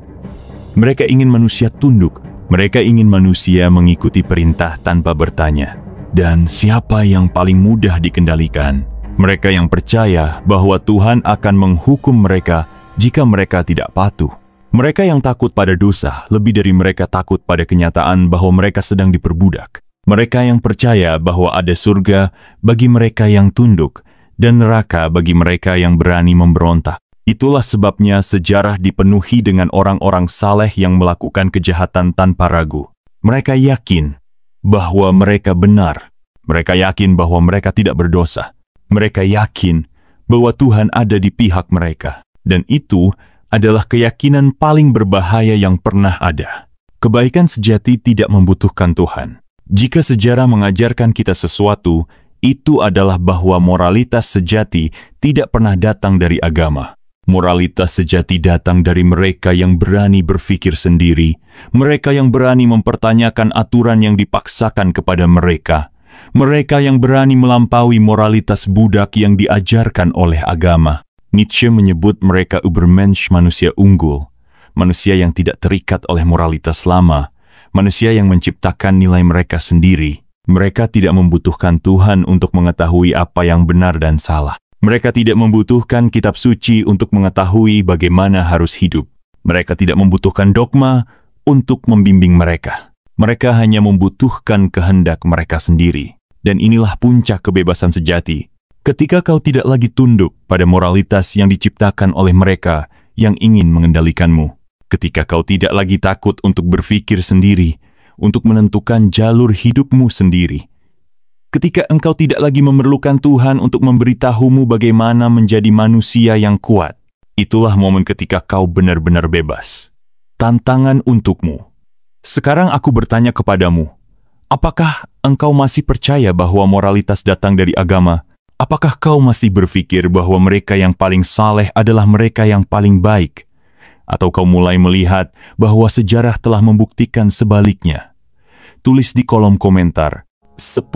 Mereka ingin manusia tunduk. Mereka ingin manusia mengikuti perintah tanpa bertanya. Dan siapa yang paling mudah dikendalikan? Mereka yang percaya bahwa Tuhan akan menghukum mereka jika mereka tidak patuh. Mereka yang takut pada dosa lebih dari mereka takut pada kenyataan bahwa mereka sedang diperbudak. Mereka yang percaya bahwa ada surga bagi mereka yang tunduk dan neraka bagi mereka yang berani memberontak. Itulah sebabnya sejarah dipenuhi dengan orang-orang saleh yang melakukan kejahatan tanpa ragu. Mereka yakin bahwa mereka benar. Mereka yakin bahwa mereka tidak berdosa. Mereka yakin bahwa Tuhan ada di pihak mereka. Dan itu adalah keyakinan paling berbahaya yang pernah ada. Kebaikan sejati tidak membutuhkan Tuhan. Jika sejarah mengajarkan kita sesuatu, itu adalah bahwa moralitas sejati tidak pernah datang dari agama. Moralitas sejati datang dari mereka yang berani berpikir sendiri, mereka yang berani mempertanyakan aturan yang dipaksakan kepada mereka, mereka yang berani melampaui moralitas budak yang diajarkan oleh agama. Nietzsche menyebut mereka Übermensch, manusia unggul, manusia yang tidak terikat oleh moralitas lama, manusia yang menciptakan nilai mereka sendiri. Mereka tidak membutuhkan Tuhan untuk mengetahui apa yang benar dan salah. Mereka tidak membutuhkan kitab suci untuk mengetahui bagaimana harus hidup. Mereka tidak membutuhkan dogma untuk membimbing mereka. Mereka hanya membutuhkan kehendak mereka sendiri. Dan inilah puncak kebebasan sejati. Ketika kau tidak lagi tunduk pada moralitas yang diciptakan oleh mereka yang ingin mengendalikanmu. Ketika kau tidak lagi takut untuk berpikir sendiri, untuk menentukan jalur hidupmu sendiri. Ketika engkau tidak lagi memerlukan Tuhan untuk memberitahumu bagaimana menjadi manusia yang kuat. Itulah momen ketika kau benar-benar bebas. Tantangan untukmu. Sekarang aku bertanya kepadamu, apakah engkau masih percaya bahwa moralitas datang dari agama? Apakah kau masih berpikir bahwa mereka yang paling saleh adalah mereka yang paling baik? Atau kau mulai melihat bahwa sejarah telah membuktikan sebaliknya? Tulis di kolom komentar. 10.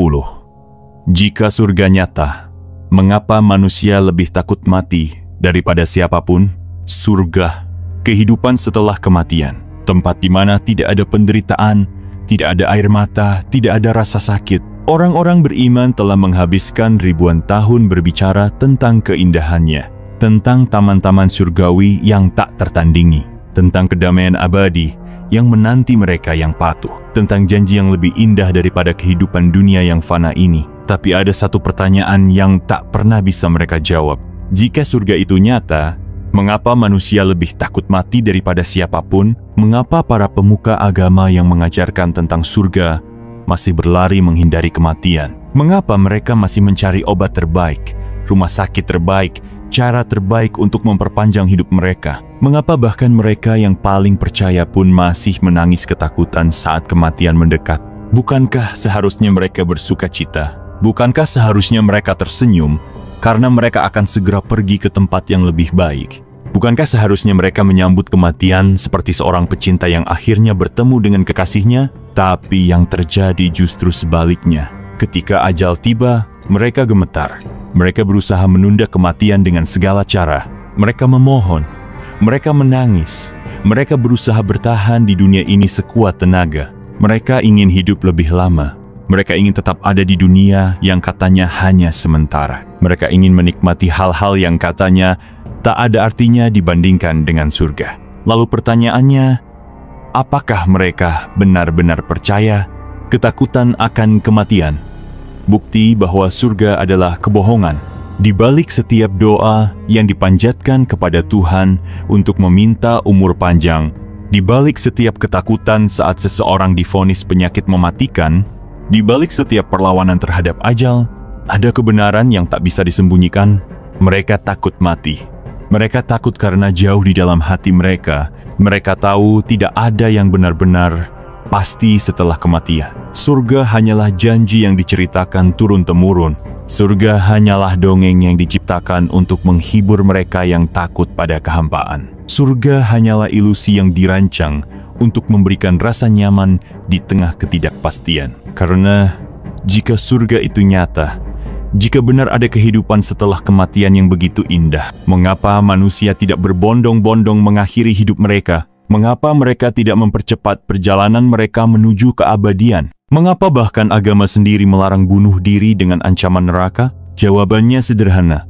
Jika surga nyata, mengapa manusia lebih takut mati daripada siapapun? Surga, kehidupan setelah kematian, tempat di mana tidak ada penderitaan, tidak ada air mata, tidak ada rasa sakit. Orang-orang beriman telah menghabiskan ribuan tahun berbicara tentang keindahannya, tentang taman-taman surgawi yang tak tertandingi, tentang kedamaian abadi yang menanti mereka yang patuh, tentang janji yang lebih indah daripada kehidupan dunia yang fana ini. Tapi ada satu pertanyaan yang tak pernah bisa mereka jawab. Jika surga itu nyata, mengapa manusia lebih takut mati daripada siapapun? Mengapa para pemuka agama yang mengajarkan tentang surga masih berlari menghindari kematian? Mengapa mereka masih mencari obat terbaik, rumah sakit terbaik, cara terbaik untuk memperpanjang hidup mereka? Mengapa bahkan mereka yang paling percaya pun masih menangis ketakutan saat kematian mendekat? Bukankah seharusnya mereka bersuka cita? Bukankah seharusnya mereka tersenyum karena mereka akan segera pergi ke tempat yang lebih baik? Bukankah seharusnya mereka menyambut kematian seperti seorang pecinta yang akhirnya bertemu dengan kekasihnya? Tapi yang terjadi justru sebaliknya. Ketika ajal tiba, mereka gemetar. Mereka berusaha menunda kematian dengan segala cara. Mereka memohon. Mereka menangis. Mereka berusaha bertahan di dunia ini sekuat tenaga. Mereka ingin hidup lebih lama. Mereka ingin tetap ada di dunia yang katanya hanya sementara. Mereka ingin menikmati hal-hal yang katanya tak ada artinya dibandingkan dengan surga. Lalu pertanyaannya, apakah mereka benar-benar percaya ketakutan akan kematian? Bukti bahwa surga adalah kebohongan. Di balik setiap doa yang dipanjatkan kepada Tuhan untuk meminta umur panjang, di balik setiap ketakutan saat seseorang divonis penyakit mematikan, di balik setiap perlawanan terhadap ajal, ada kebenaran yang tak bisa disembunyikan. Mereka takut mati. Mereka takut karena jauh di dalam hati mereka. Mereka tahu tidak ada yang benar-benar pasti setelah kematian. Surga hanyalah janji yang diceritakan turun-temurun. Surga hanyalah dongeng yang diciptakan untuk menghibur mereka yang takut pada kehampaan. Surga hanyalah ilusi yang dirancang untuk memberikan rasa nyaman di tengah ketidakpastian. Karena jika surga itu nyata, jika benar ada kehidupan setelah kematian yang begitu indah, mengapa manusia tidak berbondong-bondong mengakhiri hidup mereka? Mengapa mereka tidak mempercepat perjalanan mereka menuju keabadian? Mengapa bahkan agama sendiri melarang bunuh diri dengan ancaman neraka? Jawabannya sederhana.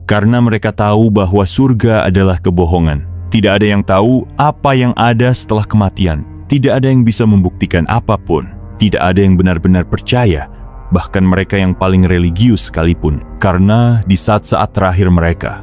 Karena mereka tahu bahwa surga adalah kebohongan. Tidak ada yang tahu apa yang ada setelah kematian. Tidak ada yang bisa membuktikan apapun. Tidak ada yang benar-benar percaya, bahkan mereka yang paling religius sekalipun. Karena di saat-saat terakhir mereka,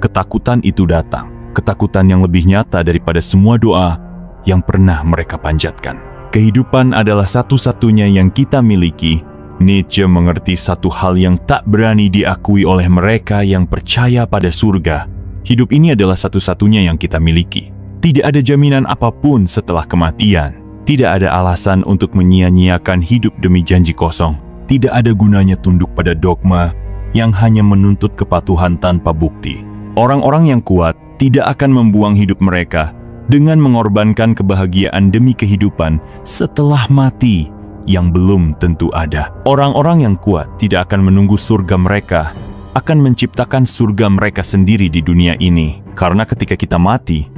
ketakutan itu datang. Ketakutan yang lebih nyata daripada semua doa yang pernah mereka panjatkan. Kehidupan adalah satu-satunya yang kita miliki. Nietzsche mengerti satu hal yang tak berani diakui oleh mereka yang percaya pada surga. Hidup ini adalah satu-satunya yang kita miliki. Tidak ada jaminan apapun setelah kematian. Tidak ada alasan untuk menyia-nyiakan hidup demi janji kosong. Tidak ada gunanya tunduk pada dogma yang hanya menuntut kepatuhan tanpa bukti. Orang-orang yang kuat tidak akan membuang hidup mereka dengan mengorbankan kebahagiaan demi kehidupan setelah mati yang belum tentu ada. Orang-orang yang kuat tidak akan menunggu surga mereka, akan menciptakan surga mereka sendiri di dunia ini. Karena ketika kita mati,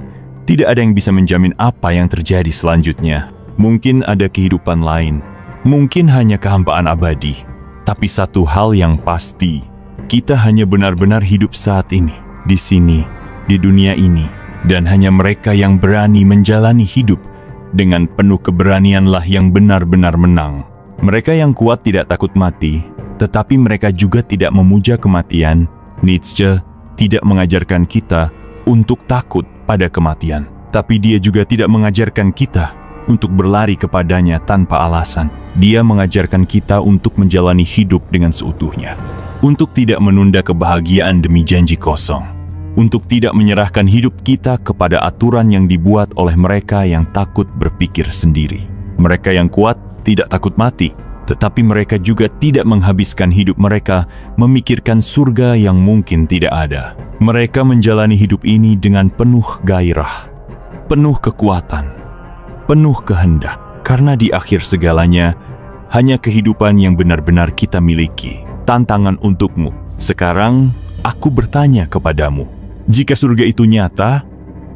tidak ada yang bisa menjamin apa yang terjadi selanjutnya. Mungkin ada kehidupan lain, mungkin hanya kehampaan abadi. Tapi satu hal yang pasti, kita hanya benar-benar hidup saat ini, di sini, di dunia ini. Dan hanya mereka yang berani menjalani hidup dengan penuh keberanianlah yang benar-benar menang. Mereka yang kuat tidak takut mati, tetapi mereka juga tidak memuja kematian. Nietzsche tidak mengajarkan kita untuk takut pada kematian, tapi dia juga tidak mengajarkan kita untuk berlari kepadanya tanpa alasan. Dia mengajarkan kita untuk menjalani hidup dengan seutuhnya, untuk tidak menunda kebahagiaan demi janji kosong, untuk tidak menyerahkan hidup kita kepada aturan yang dibuat oleh mereka yang takut berpikir sendiri. Mereka yang kuat tidak takut mati, tetapi mereka juga tidak menghabiskan hidup mereka memikirkan surga yang mungkin tidak ada. Mereka menjalani hidup ini dengan penuh gairah, penuh kekuatan, penuh kehendak, karena di akhir segalanya hanya kehidupan yang benar-benar kita miliki. Tantangan untukmu. Sekarang aku bertanya kepadamu, jika surga itu nyata,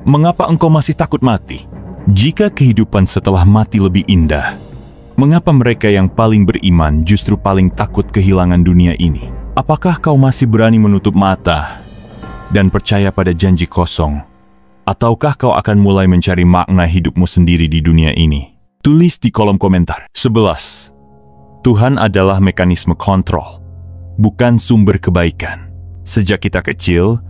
mengapa engkau masih takut mati? Jika kehidupan setelah mati lebih indah, mengapa mereka yang paling beriman justru paling takut kehilangan dunia ini? Apakah kau masih berani menutup mata dan percaya pada janji kosong? Ataukah kau akan mulai mencari makna hidupmu sendiri di dunia ini? Tulis di kolom komentar. 11. Tuhan adalah mekanisme kontrol, bukan sumber kebaikan. Sejak kita kecil,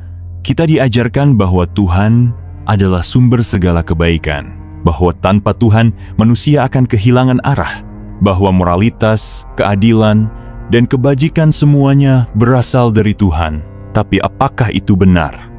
kita diajarkan bahwa Tuhan adalah sumber segala kebaikan, bahwa tanpa Tuhan manusia akan kehilangan arah, bahwa moralitas, keadilan, dan kebajikan semuanya berasal dari Tuhan. Tapi apakah itu benar?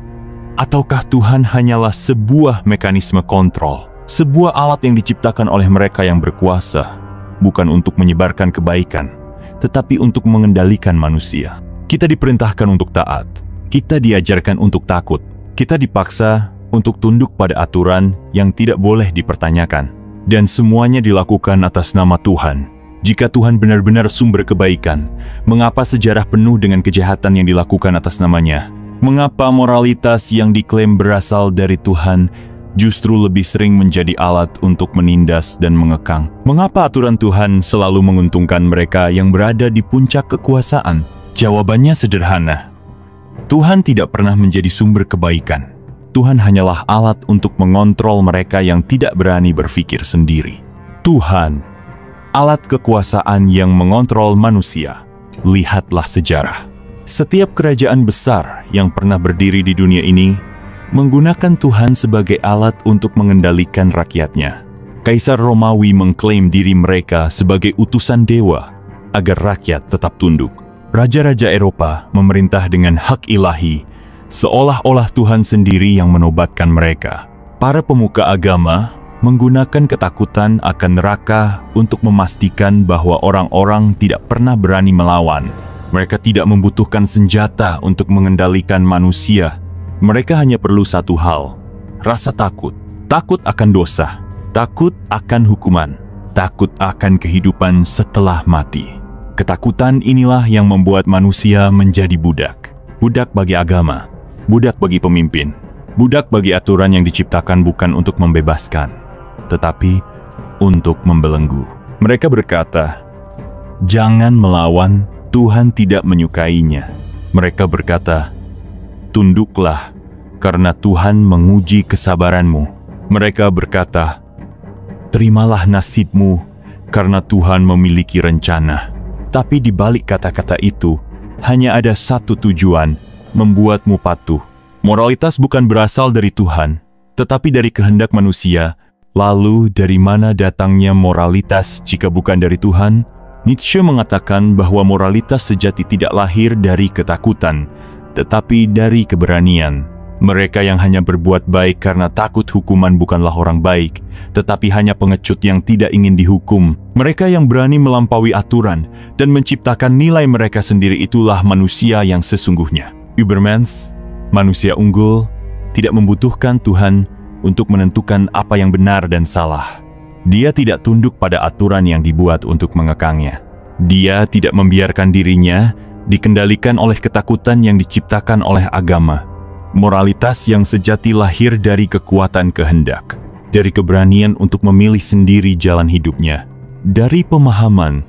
Ataukah Tuhan hanyalah sebuah mekanisme kontrol, sebuah alat yang diciptakan oleh mereka yang berkuasa, bukan untuk menyebarkan kebaikan, tetapi untuk mengendalikan manusia? Kita diperintahkan untuk taat, kita diajarkan untuk takut, kita dipaksa untuk tunduk pada aturan yang tidak boleh dipertanyakan, dan semuanya dilakukan atas nama Tuhan. Jika Tuhan benar-benar sumber kebaikan, mengapa sejarah penuh dengan kejahatan yang dilakukan atas namanya? Mengapa moralitas yang diklaim berasal dari Tuhan justru lebih sering menjadi alat untuk menindas dan mengekang? Mengapa aturan Tuhan selalu menguntungkan mereka yang berada di puncak kekuasaan? Jawabannya sederhana. Tuhan tidak pernah menjadi sumber kebaikan. Tuhan hanyalah alat untuk mengontrol mereka yang tidak berani berpikir sendiri. Tuhan, alat kekuasaan yang mengontrol manusia. Lihatlah sejarah. Setiap kerajaan besar yang pernah berdiri di dunia ini menggunakan Tuhan sebagai alat untuk mengendalikan rakyatnya. Kaisar Romawi mengklaim diri mereka sebagai utusan dewa agar rakyat tetap tunduk. Raja-raja Eropa memerintah dengan hak ilahi, seolah-olah Tuhan sendiri yang menobatkan mereka. Para pemuka agama menggunakan ketakutan akan neraka untuk memastikan bahwa orang-orang tidak pernah berani melawan. Mereka tidak membutuhkan senjata untuk mengendalikan manusia. Mereka hanya perlu satu hal, rasa takut. Takut akan dosa, takut akan hukuman, takut akan kehidupan setelah mati. Ketakutan inilah yang membuat manusia menjadi budak. Budak bagi agama, budak bagi pemimpin, budak bagi aturan yang diciptakan bukan untuk membebaskan, tetapi untuk membelenggu. Mereka berkata, "Jangan melawan, Tuhan tidak menyukainya." Mereka berkata, "Tunduklah, karena Tuhan menguji kesabaranmu." Mereka berkata, "Terimalah nasibmu, karena Tuhan memiliki rencana." Tapi di balik kata-kata itu, hanya ada satu tujuan, membuatmu patuh. Moralitas bukan berasal dari Tuhan, tetapi dari kehendak manusia. Lalu dari mana datangnya moralitas jika bukan dari Tuhan? Nietzsche mengatakan bahwa moralitas sejati tidak lahir dari ketakutan, tetapi dari keberanian. Mereka yang hanya berbuat baik karena takut hukuman bukanlah orang baik, tetapi hanya pengecut yang tidak ingin dihukum. Mereka yang berani melampaui aturan dan menciptakan nilai mereka sendiri itulah manusia yang sesungguhnya. Übermensch, manusia unggul, tidak membutuhkan Tuhan untuk menentukan apa yang benar dan salah. Dia tidak tunduk pada aturan yang dibuat untuk mengekangnya. Dia tidak membiarkan dirinya dikendalikan oleh ketakutan yang diciptakan oleh agama. Moralitas yang sejati lahir dari kekuatan kehendak, dari keberanian untuk memilih sendiri jalan hidupnya, dari pemahaman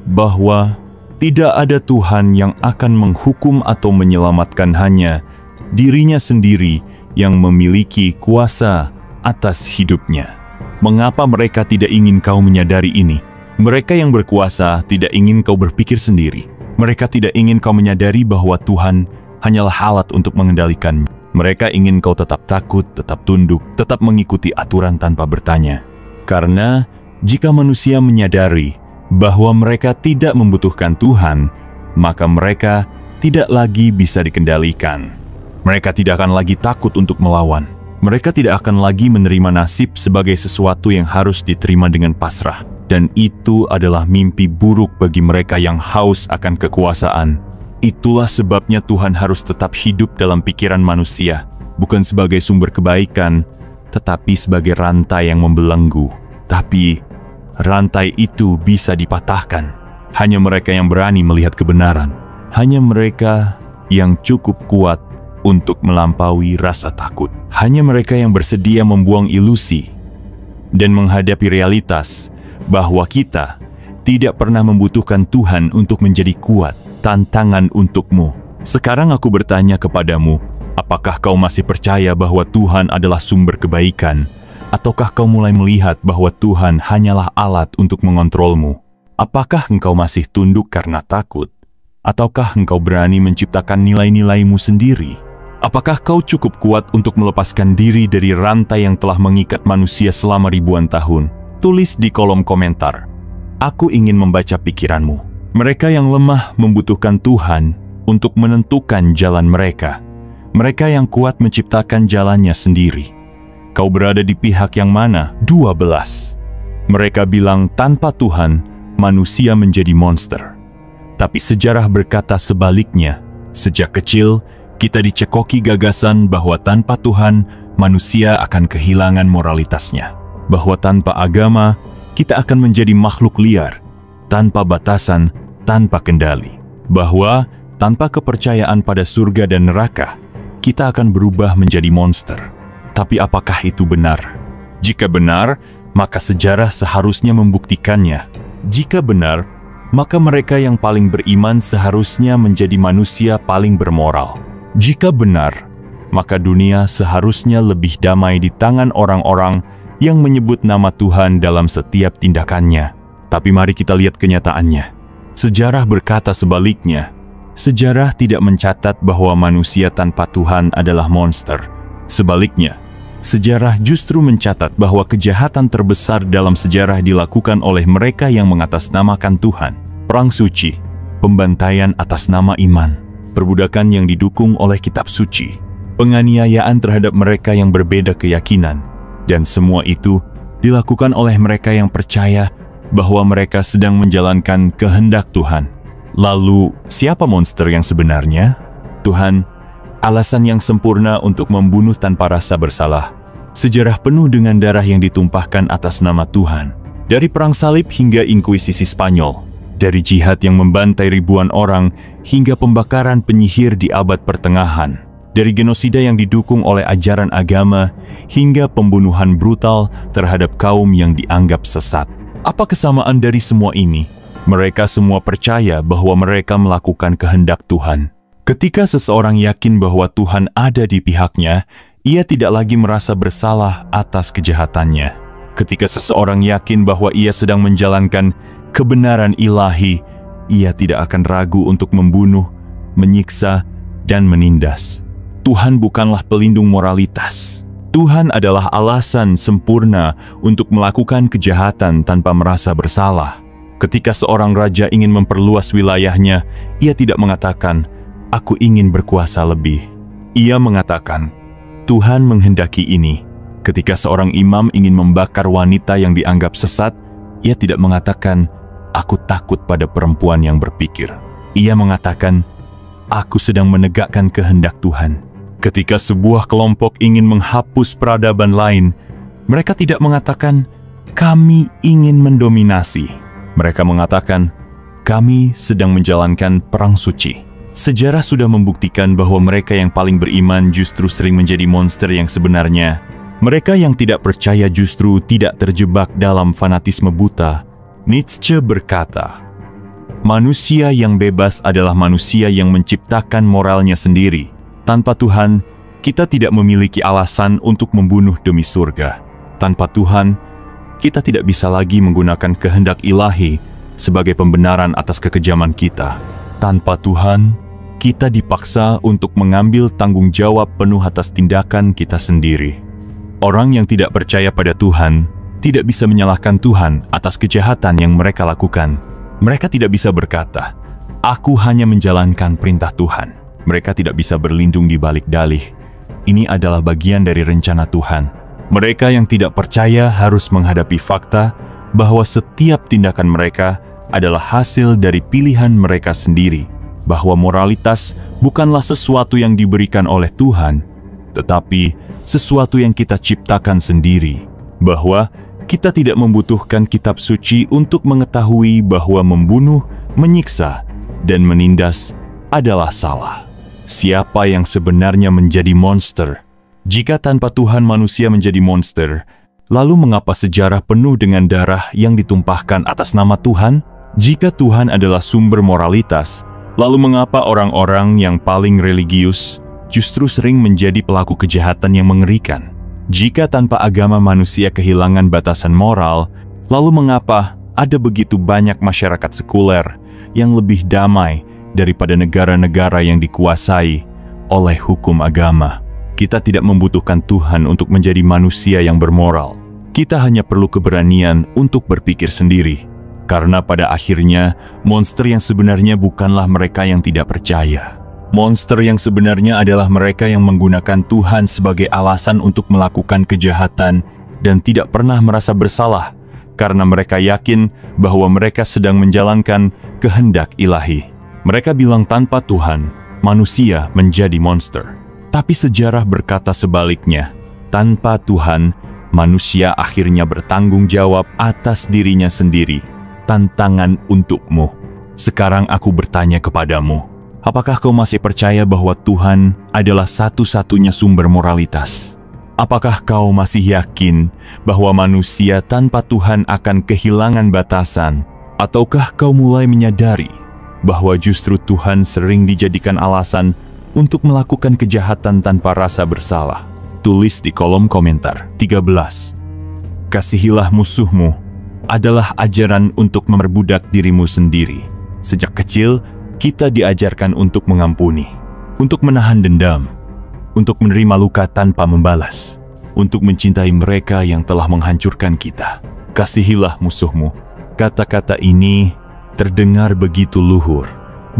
bahwa tidak ada Tuhan yang akan menghukum atau menyelamatkan, hanya dirinya sendiri yang memiliki kuasa atas hidupnya. Mengapa mereka tidak ingin kau menyadari ini? Mereka yang berkuasa tidak ingin kau berpikir sendiri. Mereka tidak ingin kau menyadari bahwa Tuhan hanyalah alat untuk mengendalikan. Mereka ingin kau tetap takut, tetap tunduk, tetap mengikuti aturan tanpa bertanya. Karena jika manusia menyadari bahwa mereka tidak membutuhkan Tuhan, maka mereka tidak lagi bisa dikendalikan. Mereka tidak akan lagi takut untuk melawan. Mereka tidak akan lagi menerima nasib sebagai sesuatu yang harus diterima dengan pasrah. Dan itu adalah mimpi buruk bagi mereka yang haus akan kekuasaan. Itulah sebabnya Tuhan harus tetap hidup dalam pikiran manusia, bukan sebagai sumber kebaikan, tetapi sebagai rantai yang membelenggu. Tapi rantai itu bisa dipatahkan. Hanya mereka yang berani melihat kebenaran. Hanya mereka yang cukup kuat untuk melampaui rasa takut. Hanya mereka yang bersedia membuang ilusi dan menghadapi realitas bahwa kita tidak pernah membutuhkan Tuhan untuk menjadi kuat. Tantangan untukmu. Sekarang aku bertanya kepadamu, apakah kau masih percaya bahwa Tuhan adalah sumber kebaikan? Ataukah kau mulai melihat bahwa Tuhan hanyalah alat untuk mengontrolmu? Apakah engkau masih tunduk karena takut? Ataukah engkau berani menciptakan nilai-nilaimu sendiri? Apakah kau cukup kuat untuk melepaskan diri dari rantai yang telah mengikat manusia selama ribuan tahun? Tulis di kolom komentar. Aku ingin membaca pikiranmu. Mereka yang lemah membutuhkan Tuhan untuk menentukan jalan mereka. Mereka yang kuat menciptakan jalannya sendiri. Kau berada di pihak yang mana? 12. Mereka bilang tanpa Tuhan, manusia menjadi monster. Tapi sejarah berkata sebaliknya. Sejak kecil, kita dicekoki gagasan bahwa tanpa Tuhan, manusia akan kehilangan moralitasnya. Bahwa tanpa agama, kita akan menjadi makhluk liar, tanpa batasan, tanpa kendali. Bahwa tanpa kepercayaan pada surga dan neraka, kita akan berubah menjadi monster. Tapi apakah itu benar? Jika benar, maka sejarah seharusnya membuktikannya. Jika benar, maka mereka yang paling beriman seharusnya menjadi manusia paling bermoral. Jika benar, maka dunia seharusnya lebih damai di tangan orang-orang yang menyebut nama Tuhan dalam setiap tindakannya. Tapi mari kita lihat kenyataannya. Sejarah berkata sebaliknya. Sejarah tidak mencatat bahwa manusia tanpa Tuhan adalah monster. Sebaliknya, sejarah justru mencatat bahwa kejahatan terbesar dalam sejarah dilakukan oleh mereka yang mengatasnamakan Tuhan. Perang suci, pembantaian atas nama iman, perbudakan yang didukung oleh kitab suci, penganiayaan terhadap mereka yang berbeda keyakinan, dan semua itu dilakukan oleh mereka yang percaya bahwa mereka sedang menjalankan kehendak Tuhan. Lalu, siapa monster yang sebenarnya? Tuhan, alasan yang sempurna untuk membunuh tanpa rasa bersalah. Sejarah penuh dengan darah yang ditumpahkan atas nama Tuhan. Dari perang salib hingga inkuisisi Spanyol. Dari jihad yang membantai ribuan orang hingga pembakaran penyihir di abad pertengahan. Dari genosida yang didukung oleh ajaran agama hingga pembunuhan brutal terhadap kaum yang dianggap sesat. Apa kesamaan dari semua ini? Mereka semua percaya bahwa mereka melakukan kehendak Tuhan. Ketika seseorang yakin bahwa Tuhan ada di pihaknya, ia tidak lagi merasa bersalah atas kejahatannya. Ketika seseorang yakin bahwa ia sedang menjalankan kebenaran ilahi, ia tidak akan ragu untuk membunuh, menyiksa, dan menindas. Tuhan bukanlah pelindung moralitas. Tuhan adalah alasan sempurna untuk melakukan kejahatan tanpa merasa bersalah. Ketika seorang raja ingin memperluas wilayahnya, ia tidak mengatakan, "Aku ingin berkuasa lebih." Ia mengatakan, "Tuhan menghendaki ini." Ketika seorang imam ingin membakar wanita yang dianggap sesat, ia tidak mengatakan, "Aku takut pada perempuan yang berpikir." Ia mengatakan, "Aku sedang menegakkan kehendak Tuhan." Ketika sebuah kelompok ingin menghapus peradaban lain, mereka tidak mengatakan, "Kami ingin mendominasi." Mereka mengatakan, "Kami sedang menjalankan perang suci." Sejarah sudah membuktikan bahwa mereka yang paling beriman justru sering menjadi monster yang sebenarnya. Mereka yang tidak percaya justru tidak terjebak dalam fanatisme buta. Nietzsche berkata, "Manusia yang bebas adalah manusia yang menciptakan moralnya sendiri. Tanpa Tuhan, kita tidak memiliki alasan untuk membunuh demi surga. Tanpa Tuhan, kita tidak bisa lagi menggunakan kehendak ilahi sebagai pembenaran atas kekejaman kita." Tanpa Tuhan, kita dipaksa untuk mengambil tanggung jawab penuh atas tindakan kita sendiri. Orang yang tidak percaya pada Tuhan tidak bisa menyalahkan Tuhan atas kejahatan yang mereka lakukan. Mereka tidak bisa berkata, "Aku hanya menjalankan perintah Tuhan." Mereka tidak bisa berlindung di balik dalih. Ini adalah bagian dari rencana Tuhan. Mereka yang tidak percaya harus menghadapi fakta bahwa setiap tindakan mereka adalah hasil dari pilihan mereka sendiri, bahwa moralitas bukanlah sesuatu yang diberikan oleh Tuhan, tetapi sesuatu yang kita ciptakan sendiri, bahwa kita tidak membutuhkan kitab suci untuk mengetahui bahwa membunuh, menyiksa, dan menindas adalah salah. Siapa yang sebenarnya menjadi monster? Jika tanpa Tuhan manusia menjadi monster, lalu mengapa sejarah penuh dengan darah yang ditumpahkan atas nama Tuhan? Jika Tuhan adalah sumber moralitas, lalu mengapa orang-orang yang paling religius justru sering menjadi pelaku kejahatan yang mengerikan? Jika tanpa agama manusia kehilangan batasan moral, lalu mengapa ada begitu banyak masyarakat sekuler yang lebih damai daripada negara-negara yang dikuasai oleh hukum agama? Kita tidak membutuhkan Tuhan untuk menjadi manusia yang bermoral. Kita hanya perlu keberanian untuk berpikir sendiri. Karena pada akhirnya, monster yang sebenarnya bukanlah mereka yang tidak percaya. Monster yang sebenarnya adalah mereka yang menggunakan Tuhan sebagai alasan untuk melakukan kejahatan dan tidak pernah merasa bersalah karena mereka yakin bahwa mereka sedang menjalankan kehendak ilahi. Mereka bilang tanpa Tuhan, manusia menjadi monster. Tapi sejarah berkata sebaliknya. Tanpa Tuhan, manusia akhirnya bertanggung jawab atas dirinya sendiri. Tantangan untukmu. Sekarang aku bertanya kepadamu, apakah kau masih percaya bahwa Tuhan adalah satu-satunya sumber moralitas? Apakah kau masih yakin bahwa manusia tanpa Tuhan akan kehilangan batasan? Ataukah kau mulai menyadari bahwa justru Tuhan sering dijadikan alasan untuk melakukan kejahatan tanpa rasa bersalah? Tulis di kolom komentar. 13. Kasihilah musuhmu adalah ajaran untuk memperbudak dirimu sendiri. Sejak kecil, kita diajarkan untuk mengampuni, untuk menahan dendam, untuk menerima luka tanpa membalas, untuk mencintai mereka yang telah menghancurkan kita. Kasihilah musuhmu. Kata-kata ini terdengar begitu luhur,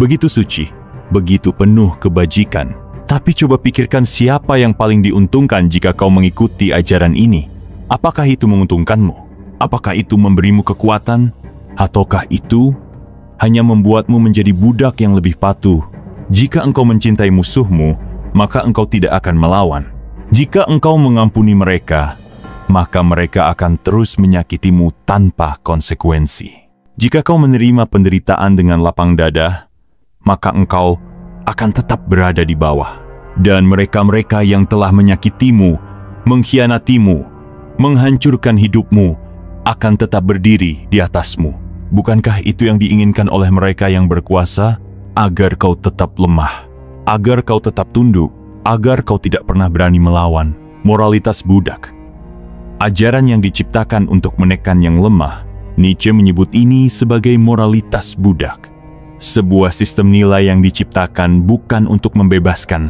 begitu suci, begitu penuh kebajikan. Tapi coba pikirkan siapa yang paling diuntungkan jika kau mengikuti ajaran ini. Apakah itu menguntungkanmu? Apakah itu memberimu kekuatan? Ataukah itu hanya membuatmu menjadi budak yang lebih patuh? Jika engkau mencintai musuhmu, maka engkau tidak akan melawan. Jika engkau mengampuni mereka, maka mereka akan terus menyakitimu tanpa konsekuensi. Jika kau menerima penderitaan dengan lapang dada, maka engkau akan tetap berada di bawah. Dan mereka-mereka yang telah menyakitimu, mengkhianatimu, menghancurkan hidupmu, akan tetap berdiri di atasmu. Bukankah itu yang diinginkan oleh mereka yang berkuasa? Agar kau tetap lemah, agar kau tetap tunduk, agar kau tidak pernah berani melawan. Moralitas budak. Ajaran yang diciptakan untuk menekan yang lemah. Nietzsche menyebut ini sebagai moralitas budak. Sebuah sistem nilai yang diciptakan bukan untuk membebaskan,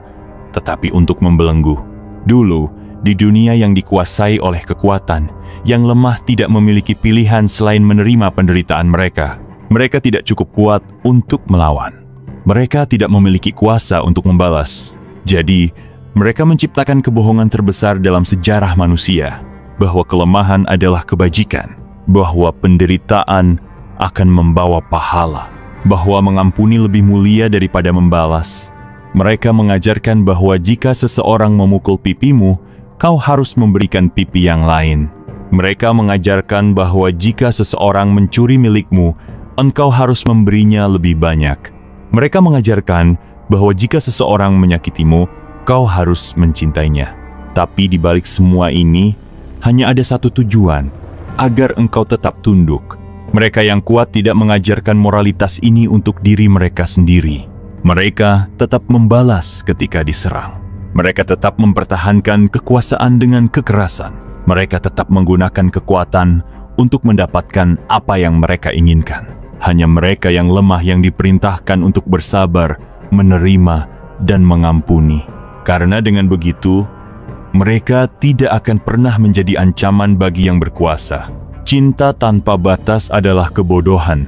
tetapi untuk membelenggu. Dulu, di dunia yang dikuasai oleh kekuatan, yang lemah tidak memiliki pilihan selain menerima penderitaan mereka. Mereka tidak cukup kuat untuk melawan. Mereka tidak memiliki kuasa untuk membalas. Jadi, mereka menciptakan kebohongan terbesar dalam sejarah manusia, bahwa kelemahan adalah kebajikan, bahwa penderitaan akan membawa pahala, bahwa mengampuni lebih mulia daripada membalas. Mereka mengajarkan bahwa jika seseorang memukul pipimu, kau harus memberikan pipi yang lain. Mereka mengajarkan bahwa jika seseorang mencuri milikmu, engkau harus memberinya lebih banyak. Mereka mengajarkan bahwa jika seseorang menyakitimu, kau harus mencintainya. Tapi di balik semua ini, hanya ada satu tujuan, agar engkau tetap tunduk. Mereka yang kuat tidak mengajarkan moralitas ini untuk diri mereka sendiri. Mereka tetap membalas ketika diserang. Mereka tetap mempertahankan kekuasaan dengan kekerasan. Mereka tetap menggunakan kekuatan untuk mendapatkan apa yang mereka inginkan. Hanya mereka yang lemah yang diperintahkan untuk bersabar, menerima, dan mengampuni. Karena dengan begitu, mereka tidak akan pernah menjadi ancaman bagi yang berkuasa. Cinta tanpa batas adalah kebodohan,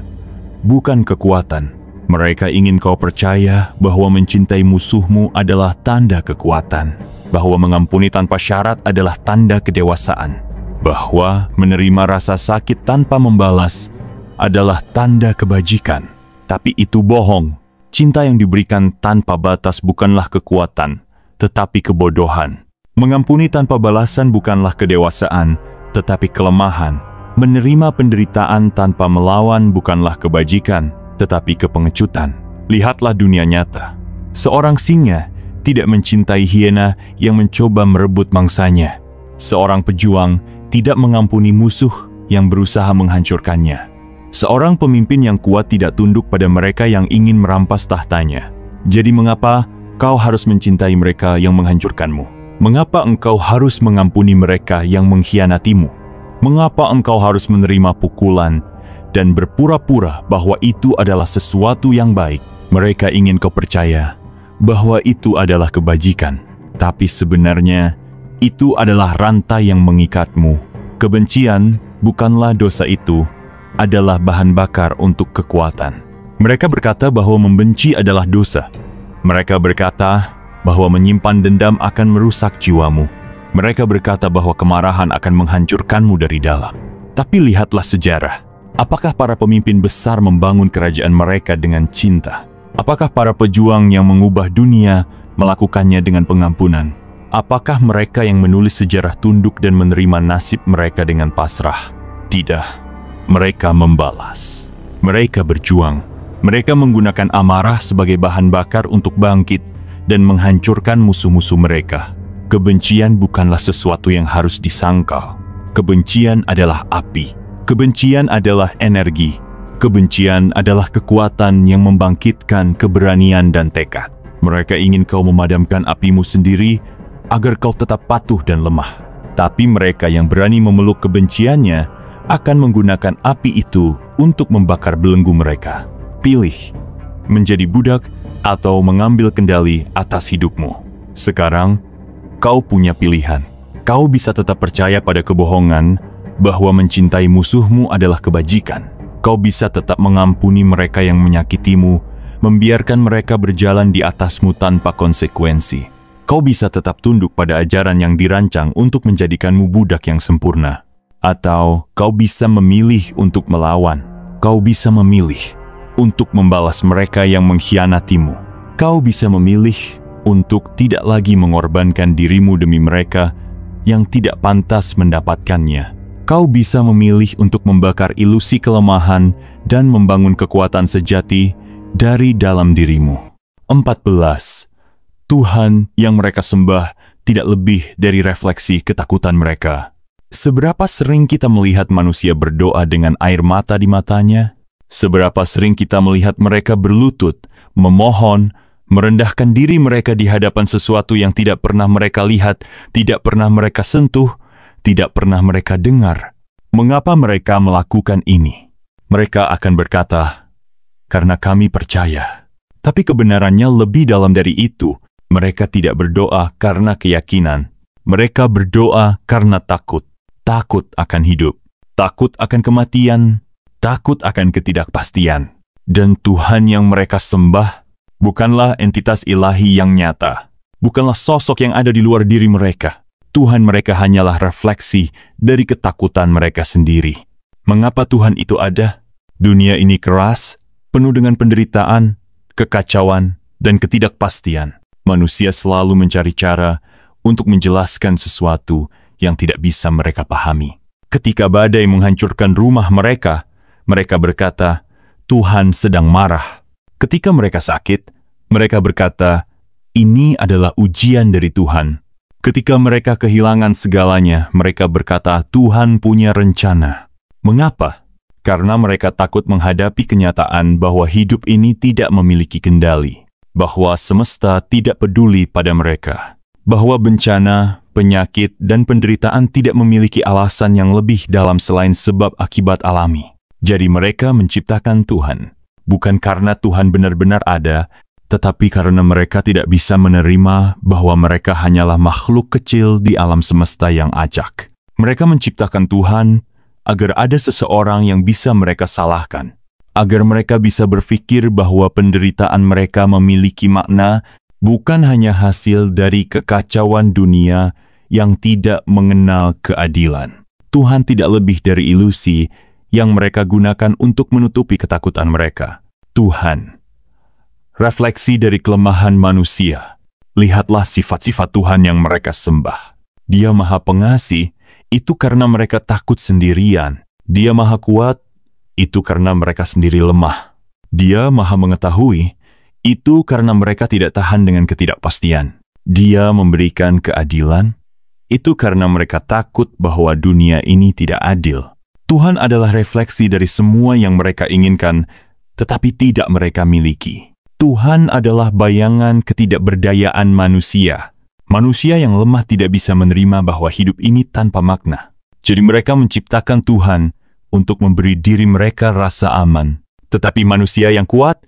bukan kekuatan. Mereka ingin kau percaya bahwa mencintai musuhmu adalah tanda kekuatan, bahwa mengampuni tanpa syarat adalah tanda kedewasaan, bahwa menerima rasa sakit tanpa membalas adalah tanda kebajikan. Tapi itu bohong. Cinta yang diberikan tanpa batas bukanlah kekuatan, tetapi kebodohan. Mengampuni tanpa balasan bukanlah kedewasaan, tetapi kelemahan. Menerima penderitaan tanpa melawan bukanlah kebajikan, tetapi kepengecutan. Lihatlah dunia nyata. Seorang singa tidak mencintai hiena yang mencoba merebut mangsanya. Seorang pejuang tidak mengampuni musuh yang berusaha menghancurkannya. Seorang pemimpin yang kuat tidak tunduk pada mereka yang ingin merampas tahtanya. Jadi mengapa kau harus mencintai mereka yang menghancurkanmu? Mengapa engkau harus mengampuni mereka yang mengkhianatimu? Mengapa engkau harus menerima pukulan dan berpura-pura bahwa itu adalah sesuatu yang baik? Mereka ingin kau percaya bahwa itu adalah kebajikan, tapi sebenarnya itu adalah rantai yang mengikatmu. Kebencian bukanlah dosa, itu adalah bahan bakar untuk kekuatan. Mereka berkata bahwa membenci adalah dosa. Mereka berkata bahwa menyimpan dendam akan merusak jiwamu. Mereka berkata bahwa kemarahan akan menghancurkanmu dari dalam. Tapi lihatlah sejarah. Apakah para pemimpin besar membangun kerajaan mereka dengan cinta? Apakah para pejuang yang mengubah dunia melakukannya dengan pengampunan? Apakah mereka yang menulis sejarah tunduk dan menerima nasib mereka dengan pasrah? Tidak. Mereka membalas. Mereka berjuang. Mereka menggunakan amarah sebagai bahan bakar untuk bangkit dan menghancurkan musuh-musuh mereka. Kebencian bukanlah sesuatu yang harus disangkal. Kebencian adalah api. Kebencian adalah energi. Kebencian adalah kekuatan yang membangkitkan keberanian dan tekad. Mereka ingin kau memadamkan apimu sendiri agar kau tetap patuh dan lemah. Tapi mereka yang berani memeluk kebenciannya akan menggunakan api itu untuk membakar belenggu mereka. Pilih, menjadi budak atau mengambil kendali atas hidupmu. Sekarang, kau punya pilihan. Kau bisa tetap percaya pada kebohongan bahwa mencintai musuhmu adalah kebajikan. Kau bisa tetap mengampuni mereka yang menyakitimu, membiarkan mereka berjalan di atasmu tanpa konsekuensi. Kau bisa tetap tunduk pada ajaran yang dirancang untuk menjadikanmu budak yang sempurna. Atau kau bisa memilih untuk melawan. Kau bisa memilih untuk membalas mereka yang mengkhianatimu. Kau bisa memilih untuk tidak lagi mengorbankan dirimu demi mereka yang tidak pantas mendapatkannya. Kau bisa memilih untuk membakar ilusi kelemahan dan membangun kekuatan sejati dari dalam dirimu. 14. Tuhan yang mereka sembah tidak lebih dari refleksi ketakutan mereka. Seberapa sering kita melihat manusia berdoa dengan air mata di matanya? Seberapa sering kita melihat mereka berlutut, memohon, merendahkan diri mereka di hadapan sesuatu yang tidak pernah mereka lihat, tidak pernah mereka sentuh, tidak pernah mereka dengar. Mengapa mereka melakukan ini? Mereka akan berkata, karena kami percaya. Tapi kebenarannya lebih dalam dari itu. Mereka tidak berdoa karena keyakinan. Mereka berdoa karena takut. Takut akan hidup. Takut akan kematian. Takut akan ketidakpastian. Dan Tuhan yang mereka sembah bukanlah entitas ilahi yang nyata. Bukanlah sosok yang ada di luar diri mereka. Tuhan mereka hanyalah refleksi dari ketakutan mereka sendiri. Mengapa Tuhan itu ada? Dunia ini keras, penuh dengan penderitaan, kekacauan, dan ketidakpastian. Manusia selalu mencari cara untuk menjelaskan sesuatu yang tidak bisa mereka pahami. Ketika badai menghancurkan rumah mereka, mereka berkata, Tuhan sedang marah. Ketika mereka sakit, mereka berkata, ini adalah ujian dari Tuhan. Ketika mereka kehilangan segalanya, mereka berkata, Tuhan punya rencana. Mengapa? Karena mereka takut menghadapi kenyataan bahwa hidup ini tidak memiliki kendali, bahwa semesta tidak peduli pada mereka, bahwa bencana, penyakit, dan penderitaan tidak memiliki alasan yang lebih dalam selain sebab akibat alami. Jadi mereka menciptakan Tuhan, bukan karena Tuhan benar-benar ada, tetapi karena mereka tidak bisa menerima bahwa mereka hanyalah makhluk kecil di alam semesta yang acak. Mereka menciptakan Tuhan agar ada seseorang yang bisa mereka salahkan, agar mereka bisa berpikir bahwa penderitaan mereka memiliki makna, bukan hanya hasil dari kekacauan dunia yang tidak mengenal keadilan. Tuhan tidak lebih dari ilusi yang mereka gunakan untuk menutupi ketakutan mereka. Tuhan, refleksi dari kelemahan manusia. Lihatlah sifat-sifat Tuhan yang mereka sembah. Dia Maha Pengasih, itu karena mereka takut sendirian. Dia Maha Kuat, itu karena mereka sendiri lemah. Dia Maha Mengetahui, itu karena mereka tidak tahan dengan ketidakpastian. Dia memberikan keadilan, itu karena mereka takut bahwa dunia ini tidak adil. Tuhan adalah refleksi dari semua yang mereka inginkan, tetapi tidak mereka miliki. Tuhan adalah bayangan ketidakberdayaan manusia. Manusia yang lemah tidak bisa menerima bahwa hidup ini tanpa makna. Jadi mereka menciptakan Tuhan untuk memberi diri mereka rasa aman. Tetapi manusia yang kuat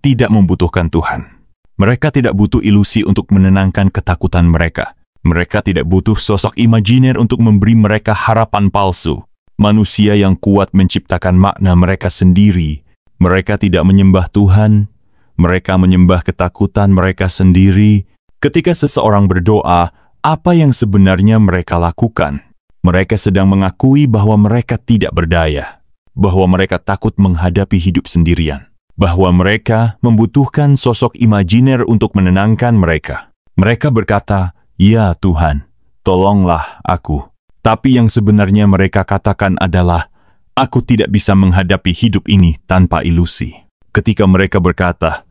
tidak membutuhkan Tuhan. Mereka tidak butuh ilusi untuk menenangkan ketakutan mereka. Mereka tidak butuh sosok imajiner untuk memberi mereka harapan palsu. Manusia yang kuat menciptakan makna mereka sendiri. Mereka tidak menyembah Tuhan. Mereka menyembah ketakutan mereka sendiri. Ketika seseorang berdoa, apa yang sebenarnya mereka lakukan? Mereka sedang mengakui bahwa mereka tidak berdaya. Bahwa mereka takut menghadapi hidup sendirian. Bahwa mereka membutuhkan sosok imajiner untuk menenangkan mereka. Mereka berkata, "Ya Tuhan, tolonglah aku." Tapi yang sebenarnya mereka katakan adalah, "Aku tidak bisa menghadapi hidup ini tanpa ilusi." Ketika mereka berkata,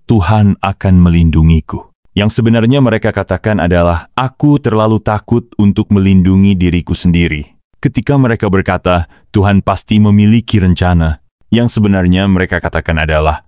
"Tuhan akan melindungiku," yang sebenarnya mereka katakan adalah, "Aku terlalu takut untuk melindungi diriku sendiri." Ketika mereka berkata, "Tuhan pasti memiliki rencana," yang sebenarnya mereka katakan adalah,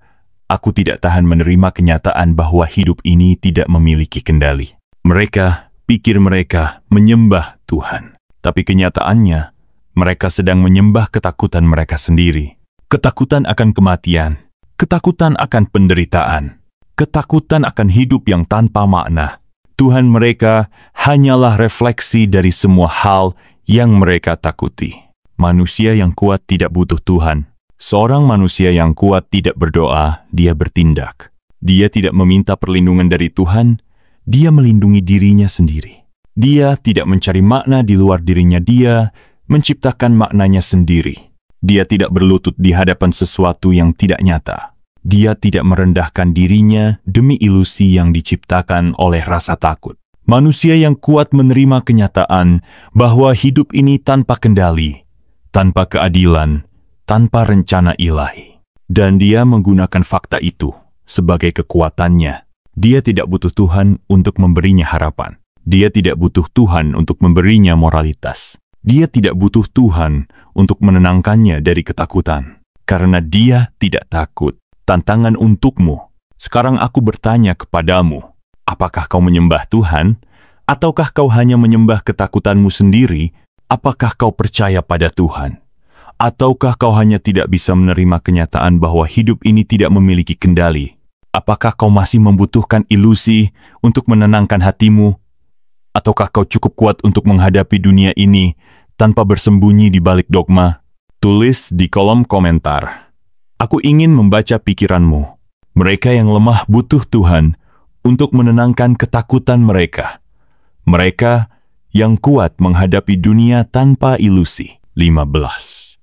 "Aku tidak tahan menerima kenyataan bahwa hidup ini tidak memiliki kendali." Mereka pikir mereka menyembah Tuhan. Tapi kenyataannya, mereka sedang menyembah ketakutan mereka sendiri. Ketakutan akan kematian, ketakutan akan penderitaan, ketakutan akan hidup yang tanpa makna. Tuhan mereka hanyalah refleksi dari semua hal yang mereka takuti. Manusia yang kuat tidak butuh Tuhan. Seorang manusia yang kuat tidak berdoa, dia bertindak. Dia tidak meminta perlindungan dari Tuhan, dia melindungi dirinya sendiri. Dia tidak mencari makna di luar dirinya, dia menciptakan maknanya sendiri. Dia tidak berlutut di hadapan sesuatu yang tidak nyata. Dia tidak merendahkan dirinya demi ilusi yang diciptakan oleh rasa takut. Manusia yang kuat menerima kenyataan bahwa hidup ini tanpa kendali, tanpa keadilan, tanpa rencana ilahi. Dan dia menggunakan fakta itu sebagai kekuatannya. Dia tidak butuh Tuhan untuk memberinya harapan. Dia tidak butuh Tuhan untuk memberinya moralitas. Dia tidak butuh Tuhan untuk menenangkannya dari ketakutan. Karena dia tidak takut. Tantangan untukmu. Sekarang aku bertanya kepadamu, apakah kau menyembah Tuhan? Ataukah kau hanya menyembah ketakutanmu sendiri? Apakah kau percaya pada Tuhan? Ataukah kau hanya tidak bisa menerima kenyataan bahwa hidup ini tidak memiliki kendali? Apakah kau masih membutuhkan ilusi untuk menenangkan hatimu? Ataukah kau cukup kuat untuk menghadapi dunia ini tanpa bersembunyi di balik dogma? Tulis di kolom komentar. Aku ingin membaca pikiranmu. Mereka yang lemah butuh Tuhan untuk menenangkan ketakutan mereka. Mereka yang kuat menghadapi dunia tanpa ilusi. 15.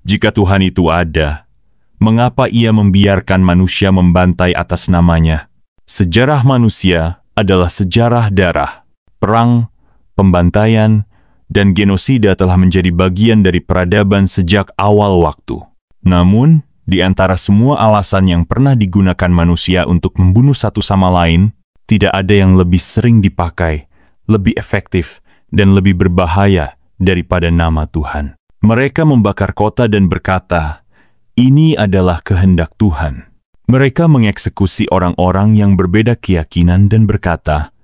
Jika Tuhan itu ada, mengapa ia membiarkan manusia membantai atas namanya? Sejarah manusia adalah sejarah darah. Perang, pembantaian, dan genosida telah menjadi bagian dari peradaban sejak awal waktu. Namun, di antara semua alasan yang pernah digunakan manusia untuk membunuh satu sama lain, tidak ada yang lebih sering dipakai, lebih efektif, dan lebih berbahaya daripada nama Tuhan. Mereka membakar kota dan berkata, "Ini adalah kehendak Tuhan." Mereka mengeksekusi orang-orang yang berbeda keyakinan dan berkata,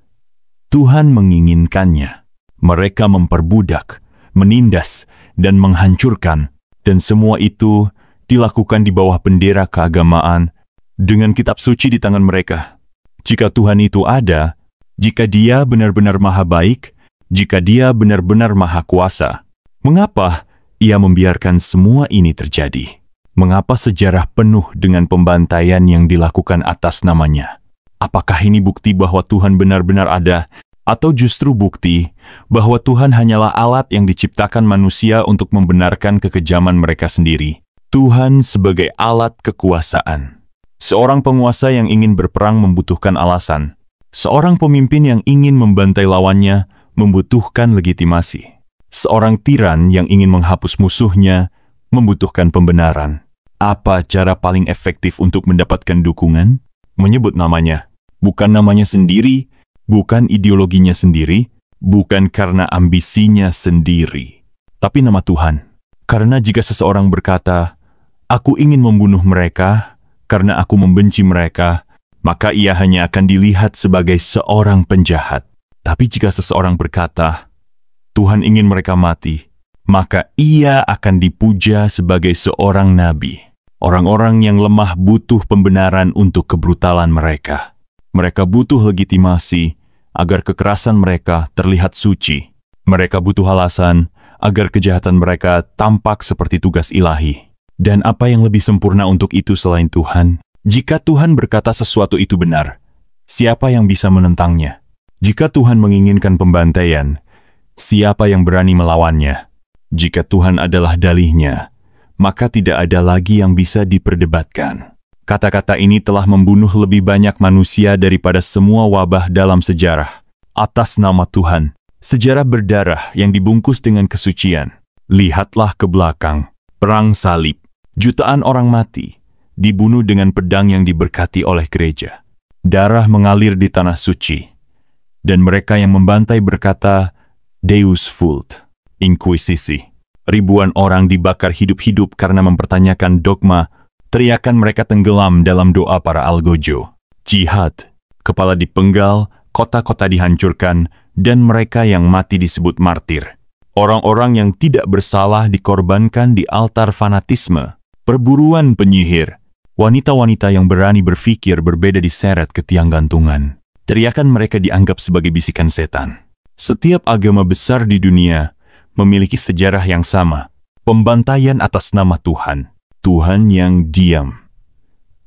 "Tuhan menginginkannya." Mereka memperbudak, menindas, dan menghancurkan Dan semua itu dilakukan di bawah bendera keagamaan dengan kitab suci di tangan mereka. Jika Tuhan itu ada, jika Dia benar-benar maha baik, jika Dia benar-benar maha kuasa, mengapa Ia membiarkan semua ini terjadi? Mengapa sejarah penuh dengan pembantaian yang dilakukan atas namanya? Apakah ini bukti bahwa Tuhan benar-benar ada, atau justru bukti bahwa Tuhan hanyalah alat yang diciptakan manusia untuk membenarkan kekejaman mereka sendiri? Tuhan sebagai alat kekuasaan. Seorang penguasa yang ingin berperang membutuhkan alasan. Seorang pemimpin yang ingin membantai lawannya membutuhkan legitimasi. Seorang tiran yang ingin menghapus musuhnya membutuhkan pembenaran. Apa cara paling efektif untuk mendapatkan dukungan? Menyebut namanya. Bukan namanya sendiri, bukan ideologinya sendiri, bukan karena ambisinya sendiri, tapi nama Tuhan. Karena jika seseorang berkata, "Aku ingin membunuh mereka karena aku membenci mereka," maka ia hanya akan dilihat sebagai seorang penjahat. Tapi jika seseorang berkata, "Tuhan ingin mereka mati," maka ia akan dipuja sebagai seorang nabi. Orang-orang yang lemah butuh pembenaran untuk kebrutalan mereka. Mereka butuh legitimasi agar kekerasan mereka terlihat suci. Mereka butuh alasan agar kejahatan mereka tampak seperti tugas ilahi. Dan apa yang lebih sempurna untuk itu selain Tuhan? Jika Tuhan berkata sesuatu itu benar, siapa yang bisa menentangnya? Jika Tuhan menginginkan pembantaian, siapa yang berani melawannya? Jika Tuhan adalah dalihnya, maka tidak ada lagi yang bisa diperdebatkan. Kata-kata ini telah membunuh lebih banyak manusia daripada semua wabah dalam sejarah. Atas nama Tuhan, sejarah berdarah yang dibungkus dengan kesucian. Lihatlah ke belakang, perang salib. Jutaan orang mati, dibunuh dengan pedang yang diberkati oleh gereja. Darah mengalir di tanah suci. Dan mereka yang membantai berkata, Deus vult, inkuisisi. Ribuan orang dibakar hidup-hidup karena mempertanyakan dogma. Teriakan mereka tenggelam dalam doa para algojo. Jihad, kepala dipenggal, kota-kota dihancurkan, dan mereka yang mati disebut martir. Orang-orang yang tidak bersalah dikorbankan di altar fanatisme. Perburuan penyihir. Wanita-wanita yang berani berpikir berbeda diseret ke tiang gantungan. Teriakan mereka dianggap sebagai bisikan setan. Setiap agama besar di dunia memiliki sejarah yang sama. Pembantaian atas nama Tuhan. Tuhan yang diam,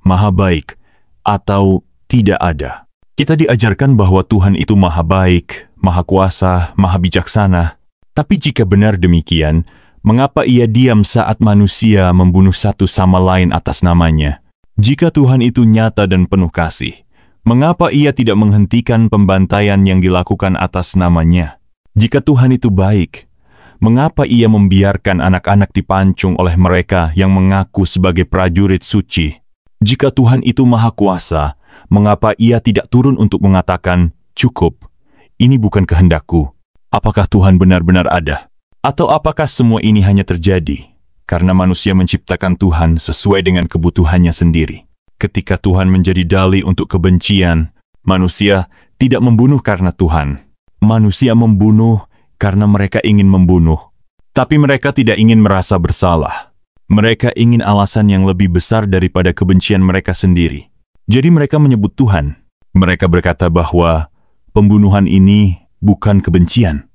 maha baik, atau tidak ada. Kita diajarkan bahwa Tuhan itu maha baik, maha kuasa, maha bijaksana. Tapi jika benar demikian, mengapa Ia diam saat manusia membunuh satu sama lain atas namanya? Jika Tuhan itu nyata dan penuh kasih, mengapa Ia tidak menghentikan pembantaian yang dilakukan atas namanya? Jika Tuhan itu baik, mengapa Ia membiarkan anak-anak dipancung oleh mereka yang mengaku sebagai prajurit suci? Jika Tuhan itu maha kuasa, mengapa Ia tidak turun untuk mengatakan, "Cukup, ini bukan kehendakku"? Apakah Tuhan benar-benar ada? Atau apakah semua ini hanya terjadi karena manusia menciptakan Tuhan sesuai dengan kebutuhannya sendiri? Ketika Tuhan menjadi dalih untuk kebencian, manusia tidak membunuh karena Tuhan. Manusia membunuh karena mereka ingin membunuh. Tapi mereka tidak ingin merasa bersalah. Mereka ingin alasan yang lebih besar daripada kebencian mereka sendiri. Jadi mereka menyebut Tuhan. Mereka berkata bahwa pembunuhan ini bukan kebencian,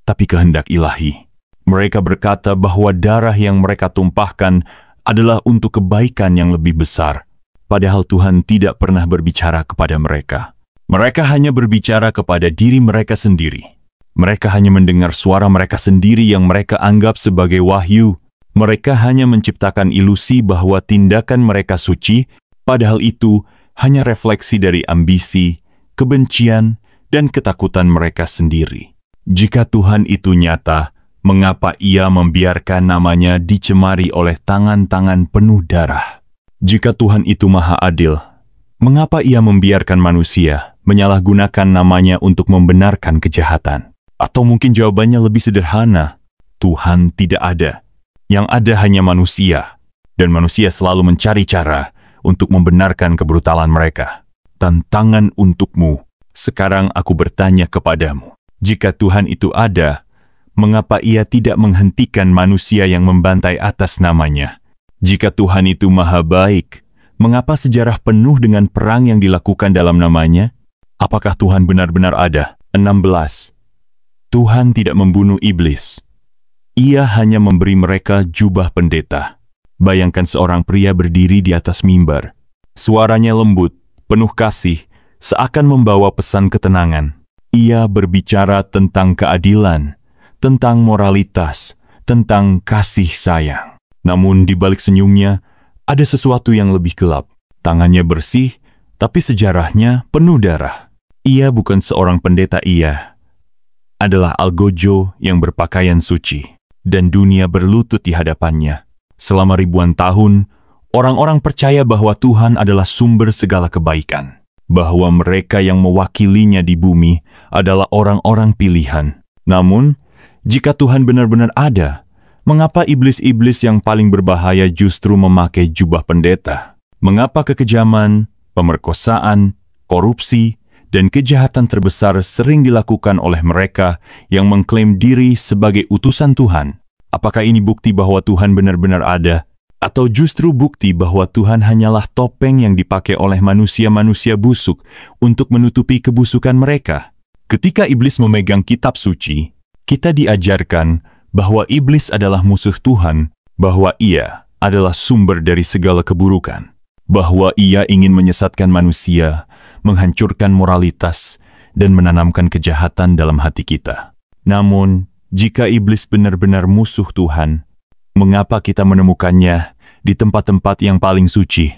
tapi kehendak ilahi. Mereka berkata bahwa darah yang mereka tumpahkan adalah untuk kebaikan yang lebih besar. Padahal Tuhan tidak pernah berbicara kepada mereka. Mereka hanya berbicara kepada diri mereka sendiri. Mereka hanya mendengar suara mereka sendiri yang mereka anggap sebagai wahyu. Mereka hanya menciptakan ilusi bahwa tindakan mereka suci, padahal itu hanya refleksi dari ambisi, kebencian, dan ketakutan mereka sendiri. Jika Tuhan itu nyata, mengapa Ia membiarkan namanya dicemari oleh tangan-tangan penuh darah? Jika Tuhan itu maha adil, mengapa Ia membiarkan manusia menyalahgunakan namanya untuk membenarkan kejahatan? Atau mungkin jawabannya lebih sederhana, Tuhan tidak ada. Yang ada hanya manusia, dan manusia selalu mencari cara untuk membenarkan kebrutalan mereka. Tantangan untukmu, sekarang aku bertanya kepadamu, jika Tuhan itu ada, mengapa Ia tidak menghentikan manusia yang membantai atas nama-Nya? Jika Tuhan itu maha baik, mengapa sejarah penuh dengan perang yang dilakukan dalam nama-Nya? Apakah Tuhan benar-benar ada? 16. Tuhan tidak membunuh iblis. Ia hanya memberi mereka jubah pendeta. Bayangkan seorang pria berdiri di atas mimbar. Suaranya lembut, penuh kasih, seakan membawa pesan ketenangan. Ia berbicara tentang keadilan, tentang moralitas, tentang kasih sayang. Namun di balik senyumnya, ada sesuatu yang lebih gelap. Tangannya bersih, tapi sejarahnya penuh darah. Ia bukan seorang pendeta, ia adalah algojo yang berpakaian suci, dan dunia berlutut di hadapannya. Selama ribuan tahun, orang-orang percaya bahwa Tuhan adalah sumber segala kebaikan, bahwa mereka yang mewakilinya di bumi adalah orang-orang pilihan. Namun, jika Tuhan benar-benar ada, mengapa iblis-iblis yang paling berbahaya justru memakai jubah pendeta? Mengapa kekejaman, pemerkosaan, korupsi, dan kejahatan terbesar sering dilakukan oleh mereka yang mengklaim diri sebagai utusan Tuhan? Apakah ini bukti bahwa Tuhan benar-benar ada? Atau justru bukti bahwa Tuhan hanyalah topeng yang dipakai oleh manusia-manusia busuk untuk menutupi kebusukan mereka? Ketika iblis memegang kitab suci, kita diajarkan bahwa iblis adalah musuh Tuhan, bahwa ia adalah sumber dari segala keburukan, bahwa ia ingin menyesatkan manusia, menghancurkan moralitas, dan menanamkan kejahatan dalam hati kita. Namun, jika iblis benar-benar musuh Tuhan, mengapa kita menemukannya di tempat-tempat yang paling suci?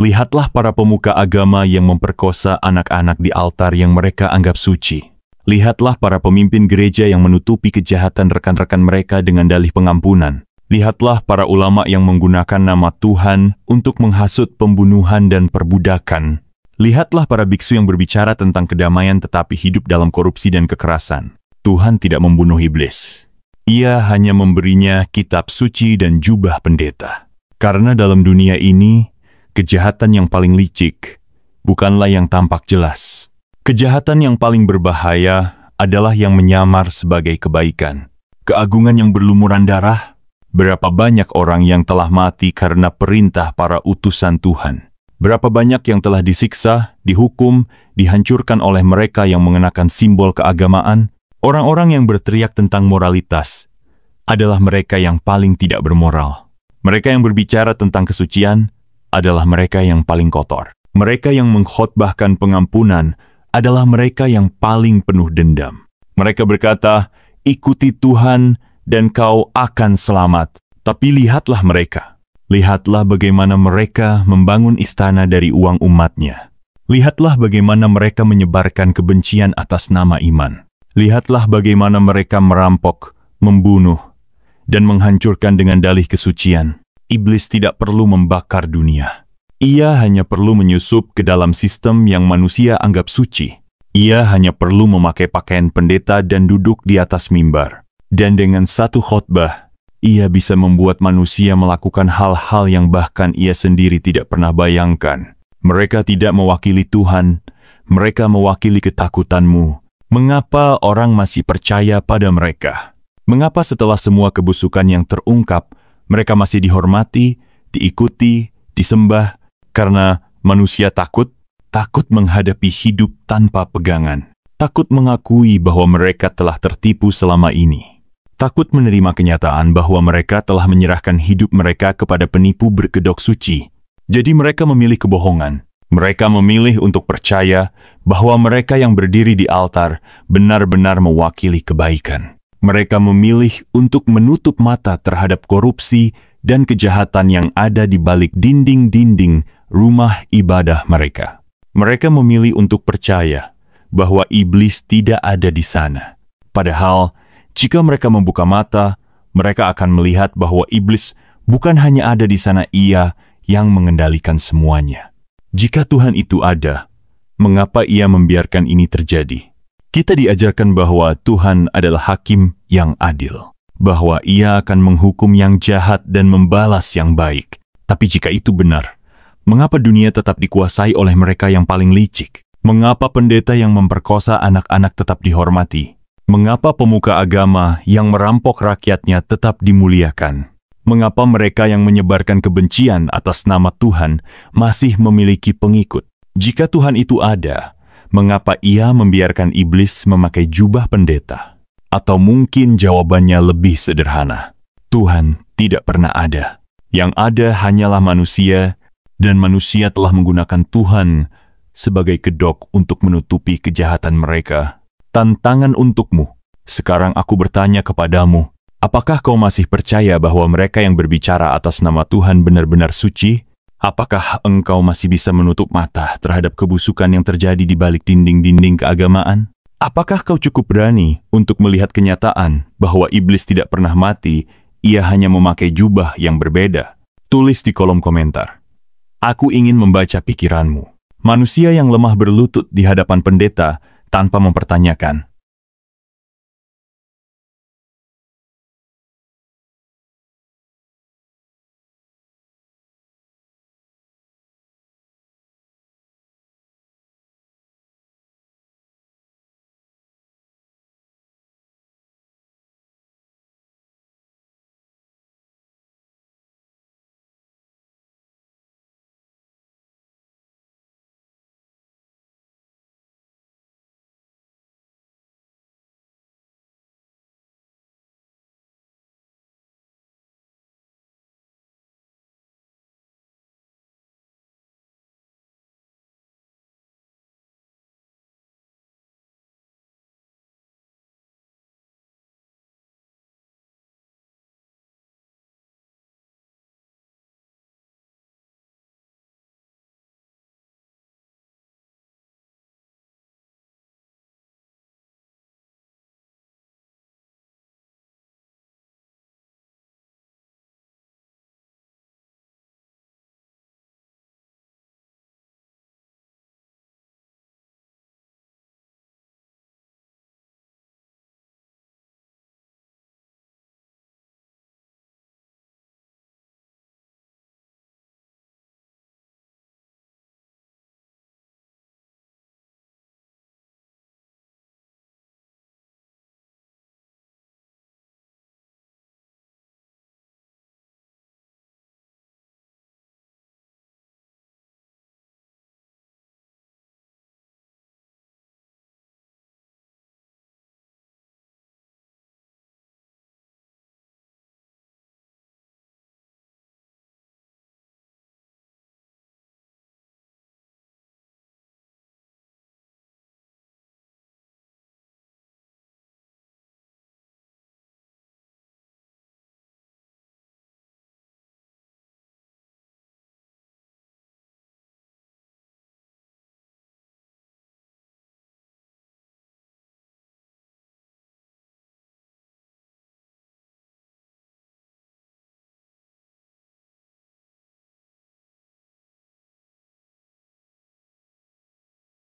Lihatlah para pemuka agama yang memperkosa anak-anak di altar yang mereka anggap suci. Lihatlah para pemimpin gereja yang menutupi kejahatan rekan-rekan mereka dengan dalih pengampunan. Lihatlah para ulama yang menggunakan nama Tuhan untuk menghasut pembunuhan dan perbudakan. Lihatlah para biksu yang berbicara tentang kedamaian tetapi hidup dalam korupsi dan kekerasan. Tuhan tidak membunuh iblis. Ia hanya memberinya kitab suci dan jubah pendeta. Karena dalam dunia ini, kejahatan yang paling licik bukanlah yang tampak jelas. Kejahatan yang paling berbahaya adalah yang menyamar sebagai kebaikan. Keagungan yang berlumuran darah, berapa banyak orang yang telah mati karena perintah para utusan Tuhan. Berapa banyak yang telah disiksa, dihukum, dihancurkan oleh mereka yang mengenakan simbol keagamaan. Orang-orang yang berteriak tentang moralitas adalah mereka yang paling tidak bermoral. Mereka yang berbicara tentang kesucian adalah mereka yang paling kotor. Mereka yang mengkhotbahkan pengampunan adalah mereka yang paling penuh dendam. Mereka berkata, ikuti Tuhan dan kau akan selamat. Tapi lihatlah mereka. Lihatlah bagaimana mereka membangun istana dari uang umatnya. Lihatlah bagaimana mereka menyebarkan kebencian atas nama iman. Lihatlah bagaimana mereka merampok, membunuh, dan menghancurkan dengan dalih kesucian. Iblis tidak perlu membakar dunia. Ia hanya perlu menyusup ke dalam sistem yang manusia anggap suci. Ia hanya perlu memakai pakaian pendeta dan duduk di atas mimbar. Dan dengan satu khotbah, ia bisa membuat manusia melakukan hal-hal yang bahkan ia sendiri tidak pernah bayangkan. Mereka tidak mewakili Tuhan, mereka mewakili ketakutanmu. Mengapa orang masih percaya pada mereka? Mengapa setelah semua kebusukan yang terungkap, mereka masih dihormati, diikuti, disembah? Karena manusia takut menghadapi hidup tanpa pegangan. Takut mengakui bahwa mereka telah tertipu selama ini. Takut menerima kenyataan bahwa mereka telah menyerahkan hidup mereka kepada penipu berkedok suci. Jadi mereka memilih kebohongan. Mereka memilih untuk percaya bahwa mereka yang berdiri di altar benar-benar mewakili kebaikan. Mereka memilih untuk menutup mata terhadap korupsi dan kejahatan yang ada di balik dinding-dinding rumah ibadah mereka. Mereka memilih untuk percaya bahwa iblis tidak ada di sana. Padahal, jika mereka membuka mata, mereka akan melihat bahwa iblis bukan hanya ada di sana, ia yang mengendalikan semuanya. Jika Tuhan itu ada, mengapa ia membiarkan ini terjadi? Kita diajarkan bahwa Tuhan adalah hakim yang adil, bahwa ia akan menghukum yang jahat dan membalas yang baik. Tapi jika itu benar, mengapa dunia tetap dikuasai oleh mereka yang paling licik? Mengapa pendeta yang memperkosa anak-anak tetap dihormati? Mengapa pemuka agama yang merampok rakyatnya tetap dimuliakan? Mengapa mereka yang menyebarkan kebencian atas nama Tuhan masih memiliki pengikut? Jika Tuhan itu ada, mengapa Ia membiarkan iblis memakai jubah pendeta? Atau mungkin jawabannya lebih sederhana. Tuhan tidak pernah ada. Yang ada hanyalah manusia, dan manusia telah menggunakan Tuhan sebagai kedok untuk menutupi kejahatan mereka. Tantangan untukmu. Sekarang aku bertanya kepadamu, apakah kau masih percaya bahwa mereka yang berbicara atas nama Tuhan benar-benar suci? Apakah engkau masih bisa menutup mata terhadap kebusukan yang terjadi di balik dinding-dinding keagamaan? Apakah kau cukup berani untuk melihat kenyataan bahwa iblis tidak pernah mati, ia hanya memakai jubah yang berbeda? Tulis di kolom komentar. Aku ingin membaca pikiranmu. Manusia yang lemah berlutut di hadapan pendeta tanpa mempertanyakan,